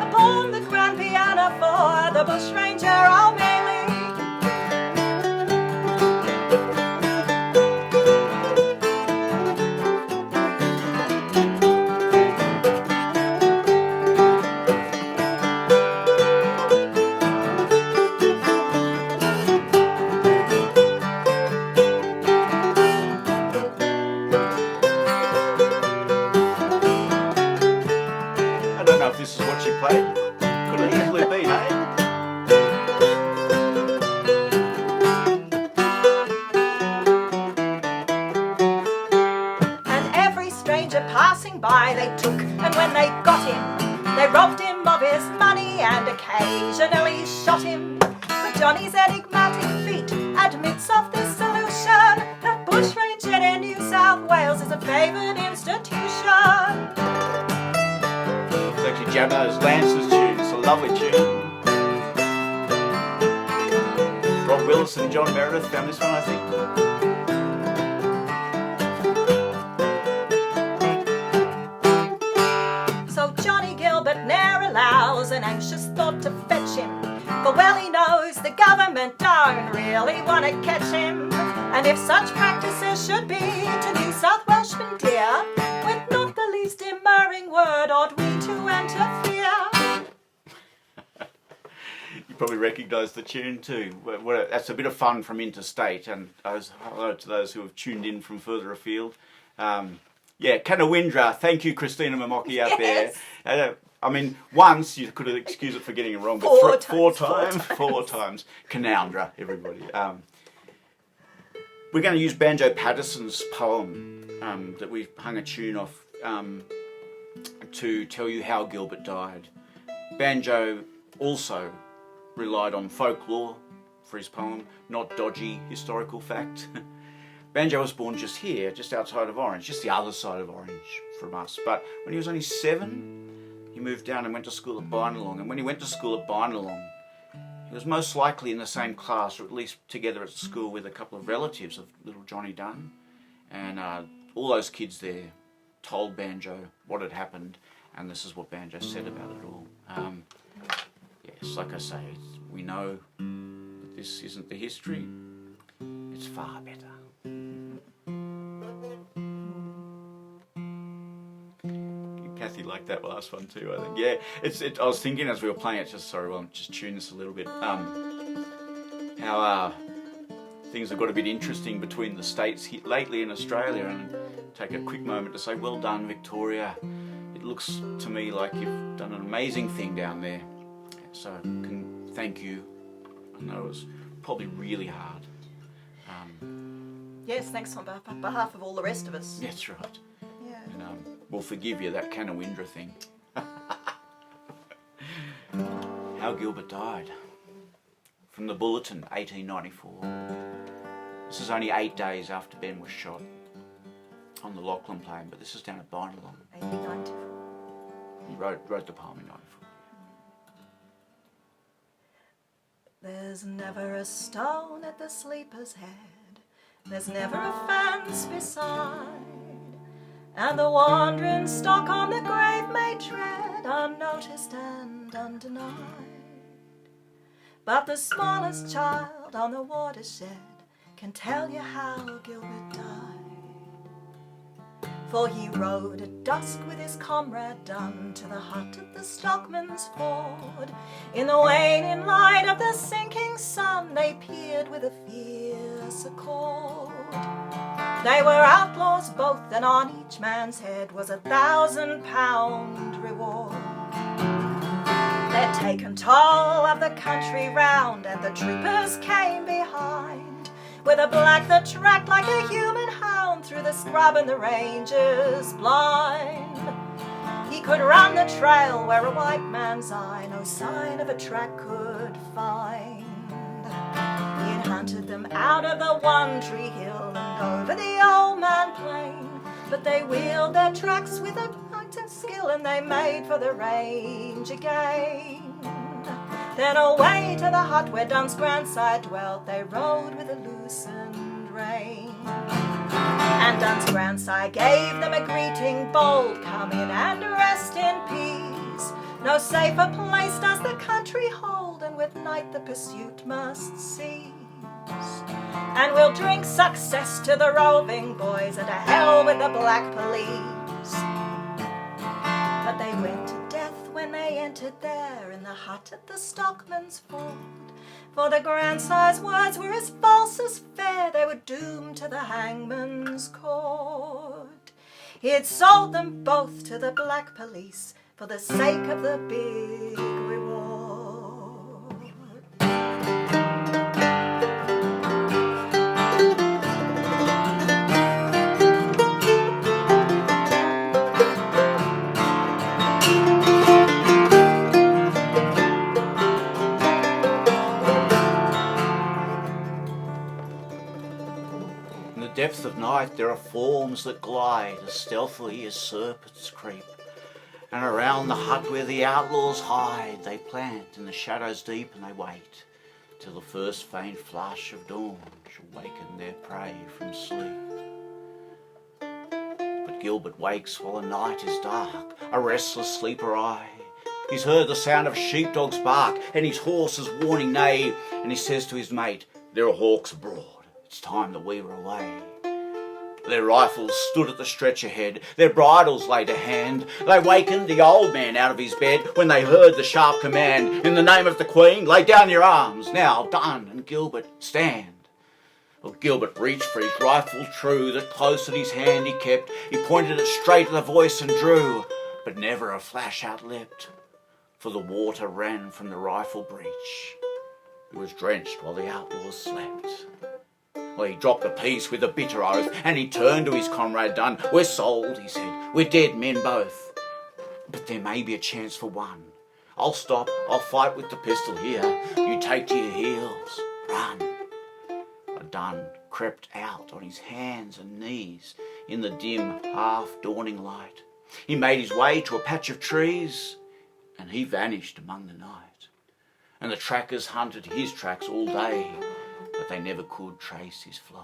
upon the grand piano for the bushranger O'Malley. This is what she played. Could have easily been, eh? took, and when they got him, they robbed him of his money and occasionally shot him. But Johnny's enigmatic feat admits of this solution, that bushranging in New South Wales is a favoured institution. It's actually Jabbo's Lance's tune. It's a lovely tune. Rob Willis and John Meredith found this one, I think. So Johnny Gilbert ne'er allows an anxious thought to fetch him, for well he knows the government don't really want to catch him. And if such practices should be to New South Welshmen dear, with not the least demurring word ought we to interfere. You probably recognise the tune too. That's a bit of fun from interstate, and hello to those who have tuned in from further afield. Yeah, Canawindra, thank you Christina Mamoki out there. I mean, once you could excuse it for getting it wrong, but four times. Canoundra, everybody. We're going to use Banjo Patterson's poem that we've hung a tune off to tell you how Gilbert died. Banjo also relied on folklore for his poem, not dodgy historical fact. Banjo was born just here, just outside of Orange, just the other side of Orange from us. But when he was only 7, he moved down and went to school at Bynalong. And when he went to school at Bynalong, he was most likely in the same class, or at least together at school with a couple of relatives of little Johnny Dunn. And all those kids there told Banjo what had happened, and this is what Banjo said about it all. Yes, like I say, we know that this isn't the history. It's far better. Kathy liked that last one too, I think. Yeah, I was thinking as we were playing it, just tune this a little bit, how things have got a bit interesting between the states lately in Australia, and take a quick moment to say, well done Victoria. It looks to me like you've done an amazing thing down there. So, thank you. I know it was probably really hard. Yes, thanks on behalf of all the rest of us. That's right. Yeah. And we'll forgive you that Canawindra thing. How Gilbert Died. From the Bulletin, 1894. This is only 8 days after Ben was shot on the Lachlan Plain, but this is down at Bynalong. 1894. He wrote the poem in 94. There's never a stone at the sleeper's head, there's never a fence beside, and the wandering stock on the grave may tread unnoticed and undenied. But the smallest child on the watershed can tell you how Gilbert died. For he rode at dusk with his comrade Dunn to the hut at the Stockman's Ford. In the waning light of the sinking sun they peered with a fierce accord. They were outlaws both, and on each man's head was £1,000 reward. They'd taken toll of the country round, and the troopers came behind, with a black that tracked like a human hound through the scrub and the ranges blind. He could run the trail where a white man's eye no sign of a track could find. He had hunted them out of the One Tree Hill and over the Old Man Plain, but they wheeled their tracks with a might and skill, and they made for the range again. Then away to the hut where Dunn's grandsire dwelt, they rode with a loosened rein. And Dunn's grandsire gave them a greeting bold, come in and rest in peace. No safer place does the country hold, and with night the pursuit must cease. And we'll drink success to the roving boys, and to hell with the black police. But they went to death when they entered there in the hut at the Stockman's Ford. For the grandsire's words were as false as fair, they were doomed to the hangman's cord. He had sold them both to the black police for the sake of the big reward. at night there are forms that glide as stealthily as serpents creep, and around the hut where the outlaws hide they plant in the shadows deep, and they wait till the first faint flush of dawn shall waken their prey from sleep. But Gilbert wakes while the night is dark, a restless sleeper eye. He's heard the sound of sheepdogs bark and his horse's warning neigh, and he says to his mate, "There are hawks abroad, it's time that we were away." Their rifles stood at the stretch ahead, their bridles lay to hand. They wakened the old man out of his bed when they heard the sharp command, "In the name of the Queen, lay down your arms, now done, and Gilbert, stand." Well, Gilbert reached for his rifle true, that close at his hand he kept. He pointed it straight at the voice and drew, but never a flash outleapt, for the water ran from the rifle breech. It was drenched while the outlaws slept. Well, he dropped the piece with a bitter oath, and he turned to his comrade Dunn. "We're sold," he said, "we're dead men both. But there may be a chance for one. I'll stop, I'll fight with the pistol here. You take to your heels, run." Dunn crept out on his hands and knees in the dim, half-dawning light. He made his way to a patch of trees, and he vanished among the night. And the trackers hunted his tracks all day, but they never could trace his flight.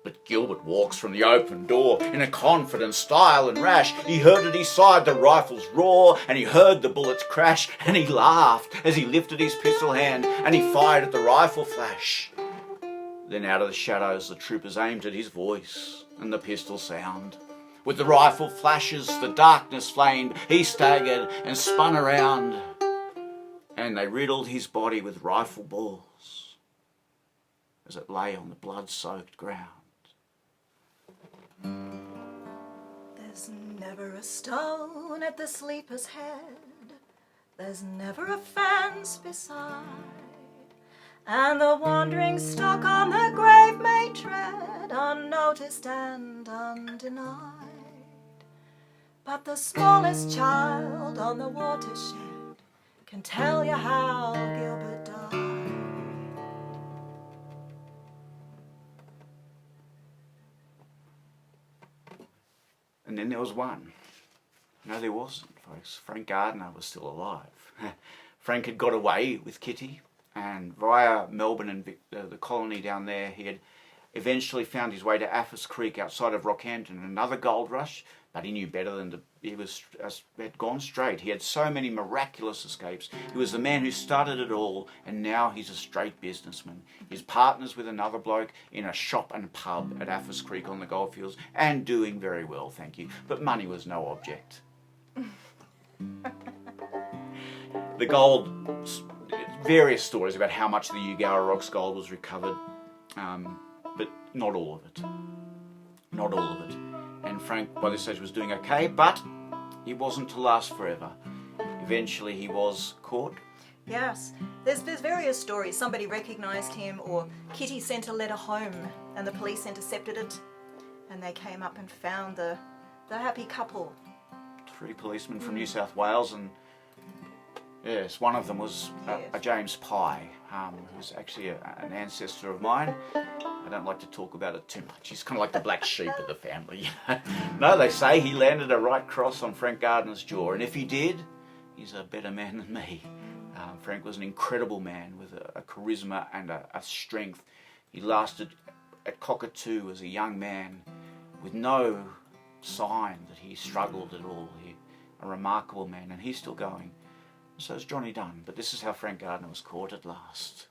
But Gilbert walks from the open door in a confident style and rash. He heard at his side the rifles roar, and he heard the bullets crash, and he laughed as he lifted his pistol hand, and he fired at the rifle flash. Then out of the shadows the troopers aimed at his voice and the pistol sound. With the rifle flashes the darkness flamed, he staggered and spun around, and they riddled his body with rifle balls as it lay on the blood-soaked ground. There's never a stone at the sleeper's head, there's never a fence beside, and the wandering stock on the grave may tread unnoticed and undenied. But the smallest child on the watershed can tell you how Gilbert died. And then there was one. No, there wasn't, folks. Frank Gardiner was still alive. Frank had got away with Kitty, and via Melbourne and the colony down there, he had eventually found his way to Aphis Creek outside of Rockhampton, another gold rush, but he knew better than to, he had gone straight. He had so many miraculous escapes. He was the man who started it all, and now he's a straight businessman. He's partners with another bloke in a shop and pub at Aphis Creek on the goldfields, and doing very well, thank you. But money was no object. The gold, various stories about how much of the Wheogo Rocks gold was recovered, but not all of it. Not all of it. And Frank, by this stage, was doing okay, but he wasn't to last forever. Eventually, he was caught. Yes, there's various stories. Somebody recognised him, or Kitty sent a letter home, and the police intercepted it, and they came up and found the happy couple. 3 policemen from New South Wales, and yes, one of them was a James Pye, who's actually an ancestor of mine. I don't like to talk about it too much. He's kind of like the black sheep of the family. No, they say he landed a right cross on Frank Gardiner's jaw, and if he did, he's a better man than me. Frank was an incredible man with a charisma and a strength. He lasted at Cockatoo as a young man with no sign that he struggled at all. A remarkable man, and he's still going. So is Johnny Dunn, but this is how Frank Gardiner was caught at last.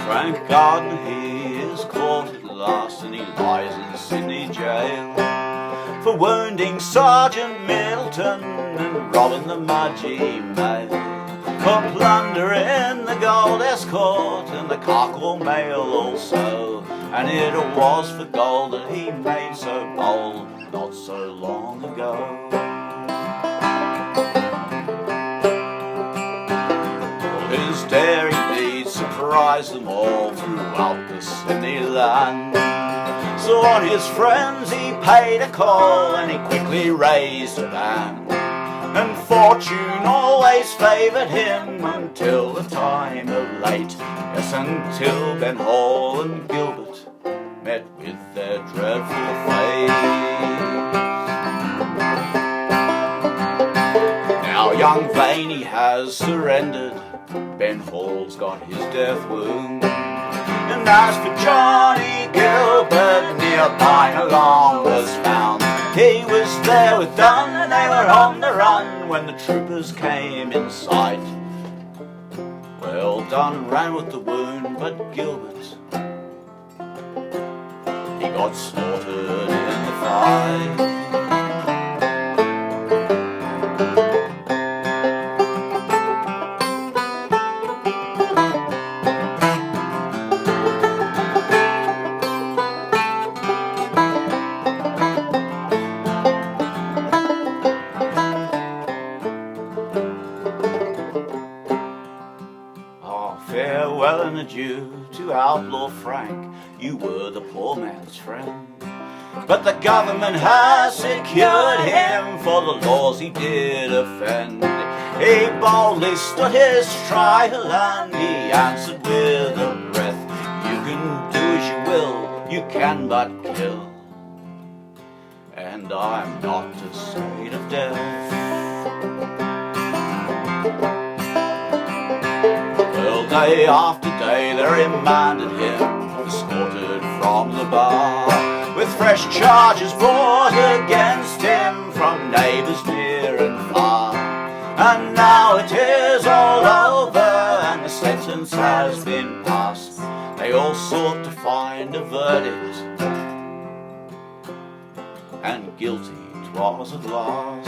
Frank Gardiner, he is caught at last, and he lies in Sydney jail for wounding Sergeant Middleton and robbing the Mudgee Mail, for plundering the Gold Escort and the Carkle Mail also. And it was for gold that he made so bold not so long ago. there indeed surprised them all throughout the sunny land. So on his friends he paid a call, and he quickly raised a band. And fortune always favoured him until the time of late. Yes, until Ben Hall and Gilbert met with their dreadful fate. Now young Vaney has surrendered, Ben Hall's got his death wound. And as for Johnny Gilbert, near Bynalong was found. He was there with Dunn, and they were on the run when the troopers came in sight. Well, Dunn ran with the wound, but Gilbert, he got slaughtered in the fight. Farewell and adieu to outlaw Frank, you were the poor man's friend. But the government has secured him for the laws he did offend. He boldly stood his trial and he answered with a breath, you can do as you will, you can but kill, and I'm not afraid of death. Well, day after day they remanded him, escorted from the bar, with fresh charges brought against him from neighbours near and far. And now it is all over and the sentence has been passed. They all sought to find a verdict, and guilty 'twas at last.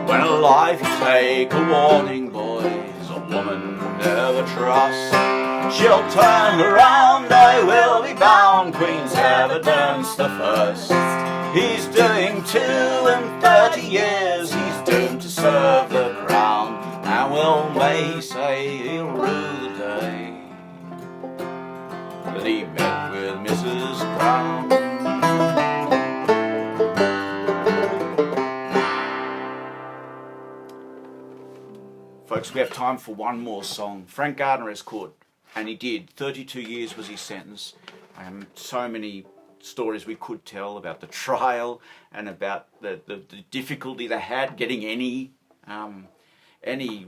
When alive you take a warning, boys, a woman never trust. She'll turn around, I will be bound, Queen's evidence the first. He's doing 32 years, he's doomed to serve the crown, and well may he say he'll rue the day that he met with Mrs Crown. Folks, we have time for one more song. Frank Gardiner is caught, and he did. 32 years was his sentence. So many stories we could tell about the trial and about the difficulty they had getting any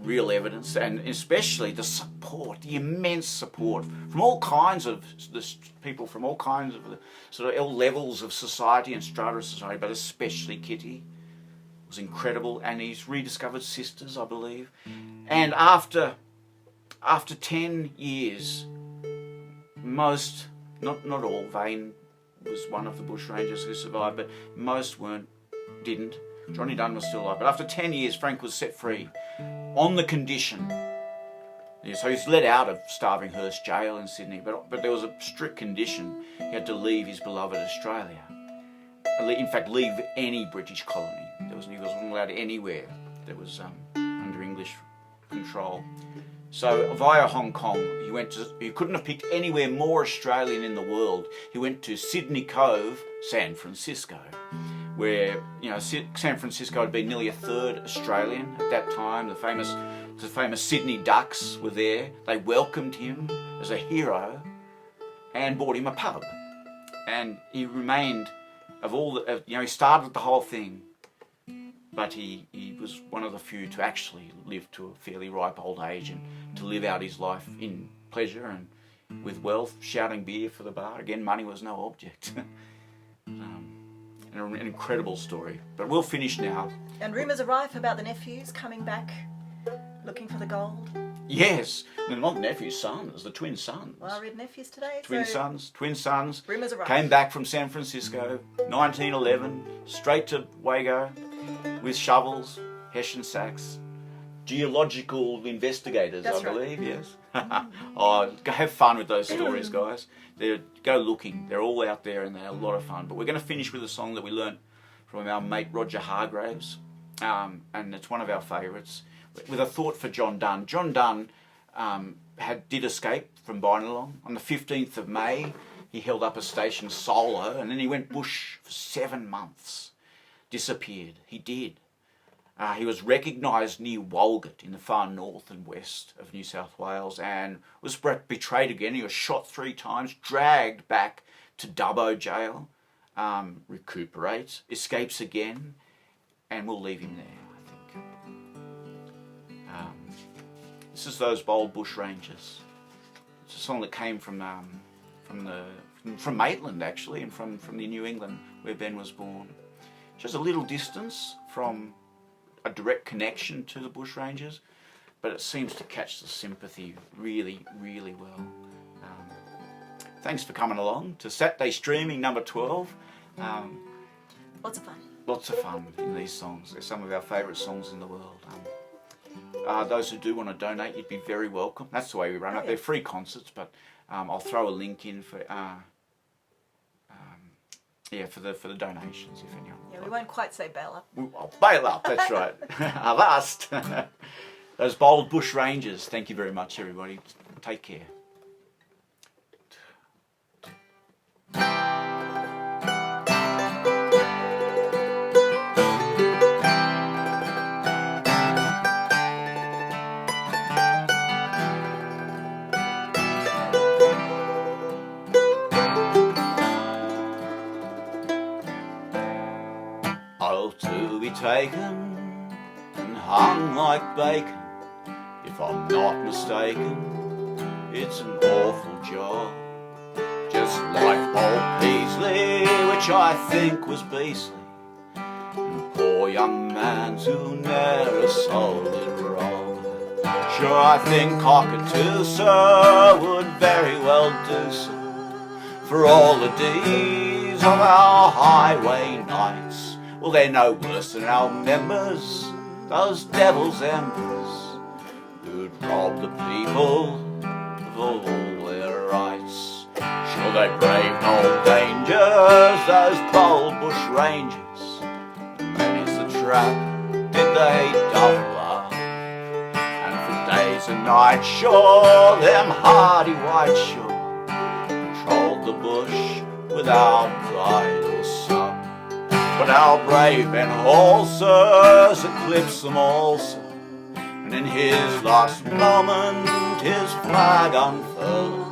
real evidence, and especially the support, the immense support from all kinds of people from all kinds of sort of all levels of society and strata of society, but especially Kitty. It was incredible, and he's rediscovered sisters, I believe. And after 10 years, most, not all, Vane was one of the Bushrangers who survived, but most didn't. Johnny Dunn was still alive. But after 10 years, Frank was set free on the condition. Yeah, so he's let out of Starvinghurst jail in Sydney, but there was a strict condition. He had to leave his beloved Australia. In fact, leave any British colony. He wasn't allowed anywhere that was under English control. So via Hong Kong, he couldn't have picked anywhere more Australian in the world. He went to Sydney Cove, San Francisco, where San Francisco had been nearly a third Australian at that time. The famous Sydney Ducks were there. They welcomed him as a hero and bought him a pub. And he remained he started the whole thing, but he was one of the few to actually live to a fairly ripe old age and to live out his life in pleasure and with wealth, shouting beer for the bar. Again, money was no object. An incredible story. But we'll finish now. And rumours are rife about the nephews coming back looking for the gold. Yes, not nephews, sons, the twin sons. Well, I read nephews today. Twin sons. Rumours are rife. Came back from San Francisco, 1911, straight to Wheogo with shovels, Hessian sacks, geological investigators, I believe, right. Yes. Go have fun with those stories, guys. Go looking. They're all out there and they're a lot of fun. But we're going to finish with a song that we learnt from our mate Roger Hargraves. and it's one of our favourites, with a thought for John Donne. John Donne did escape from Bynalong. On the 15th of May, he held up a station solo, and then he went bush for 7 months. Disappeared. He did. He was recognised near Walgett in the far north and west of New South Wales, and was betrayed again. He was shot 3 times, dragged back to Dubbo jail, recuperates, escapes again, and we'll leave him there, I think. This is those Bould Bushrangers. It's a song that came from Maitland, actually, and from the New England where Ben was born. Just a little distance from a direct connection to the Bushrangers, but it seems to catch the sympathy really, really well. Thanks for coming along to Saturday Streaming number 12. Lots of fun. Lots of fun in these songs. They're some of our favourite songs in the world. Those who do want to donate, you'd be very welcome. That's the way we run it. They're free concerts, but I'll throw a link in for for the donations, if anyone. Yeah, we won't quite say bail up. I'll bail up, that's right. Avast. Those Bould Bushrangers. Thank you very much, everybody. Take care. To be taken and hung like bacon, if I'm not mistaken, it's an awful job. Just like old Peasley, which I think was beastly, and poor young mans who ne'er sold it wrong. Sure, I think Cockatoo, sir, would very well do so, for all the deeds of our highway nights. Well, they're no worse than our members, those devil's embers, who'd rob the people of all their rights. Sure, they braved no dangers, those bold bushrangers. Many's the trap, did they double up, and for days and nights, sure, them hardy white sure controlled the bush without bridle or sup. But our brave Ben Hall, sirs, eclipsed them all, sir, and in his last moment his flag unfurled,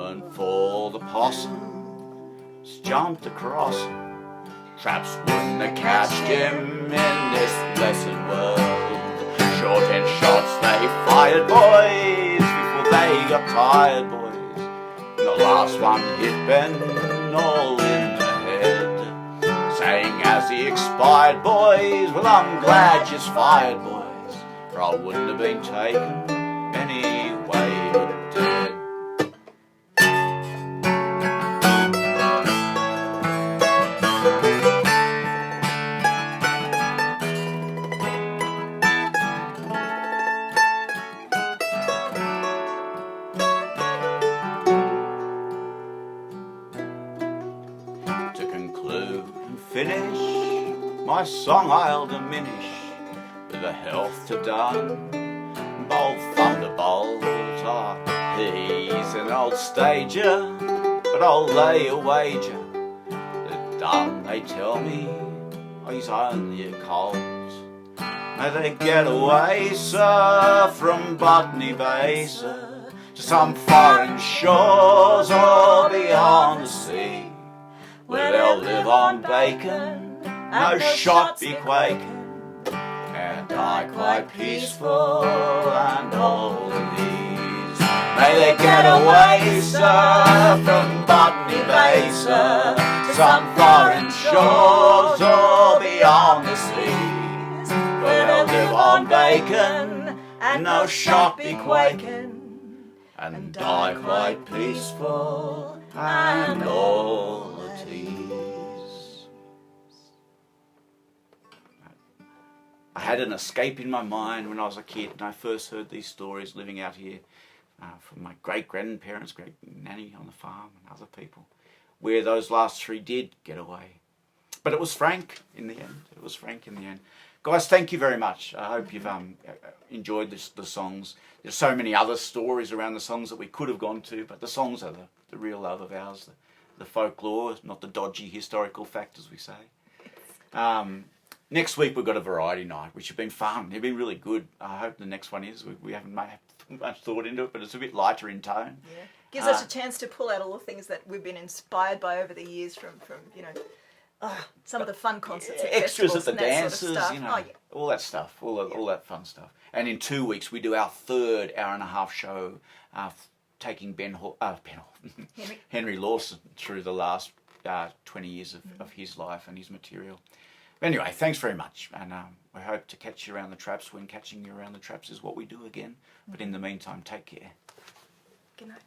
and for the possums jumped across him. Traps wouldn't have catched him in this blessed world. Short 10 shots they fired, boys, before they got tired, boys. And the last one hit Ben all in the head, saying as he expired, boys, well, I'm glad you's fired, boys, for I wouldn't have been taken any way but dead. To conclude and finish my song, I'll diminish with a health to Dun. Bold Thunderbolt, he's an old stager, but I'll lay a wager that Dun, they tell me, he's only a colt. May they get away, sir, from Botany Bay, sir, to some foreign shores or beyond the sea, where they'll live on bacon, no shot be quaking, and die quite peaceful and all at ease. May they get away, sir, from Botany Bay, sir, to some foreign shores or beyond the seas, where they'll live on bacon and no shot be quaking, and die quite peaceful and all at ease. I had an escape in my mind when I was a kid and I first heard these stories living out here from my great-grandparents, great-nanny on the farm and other people, where those last 3 did get away. But it was Frank in the end. It was Frank in the end. guys, thank you very much. I hope you've enjoyed the songs. There's so many other stories around the songs that we could have gone to, but the songs are the real love of ours, the folklore, not the dodgy historical fact, as we say. Next week we've got a variety night, which have been fun. They've been really good. I hope the next one is. We haven't made much thought into it, but it's a bit lighter in tone. Yeah. Gives us a chance to pull out all the things that we've been inspired by over the years from some of the fun concerts, extras at the dances, sort of stuff. All that stuff, all that fun stuff. And in 2 weeks we do our third hour-and-a-half show, taking Henry Lawson through the last 20 years of his life and his material. But anyway, thanks very much, and we hope to catch you around the traps when catching you around the traps is what we do again. But in the meantime, take care. Good night.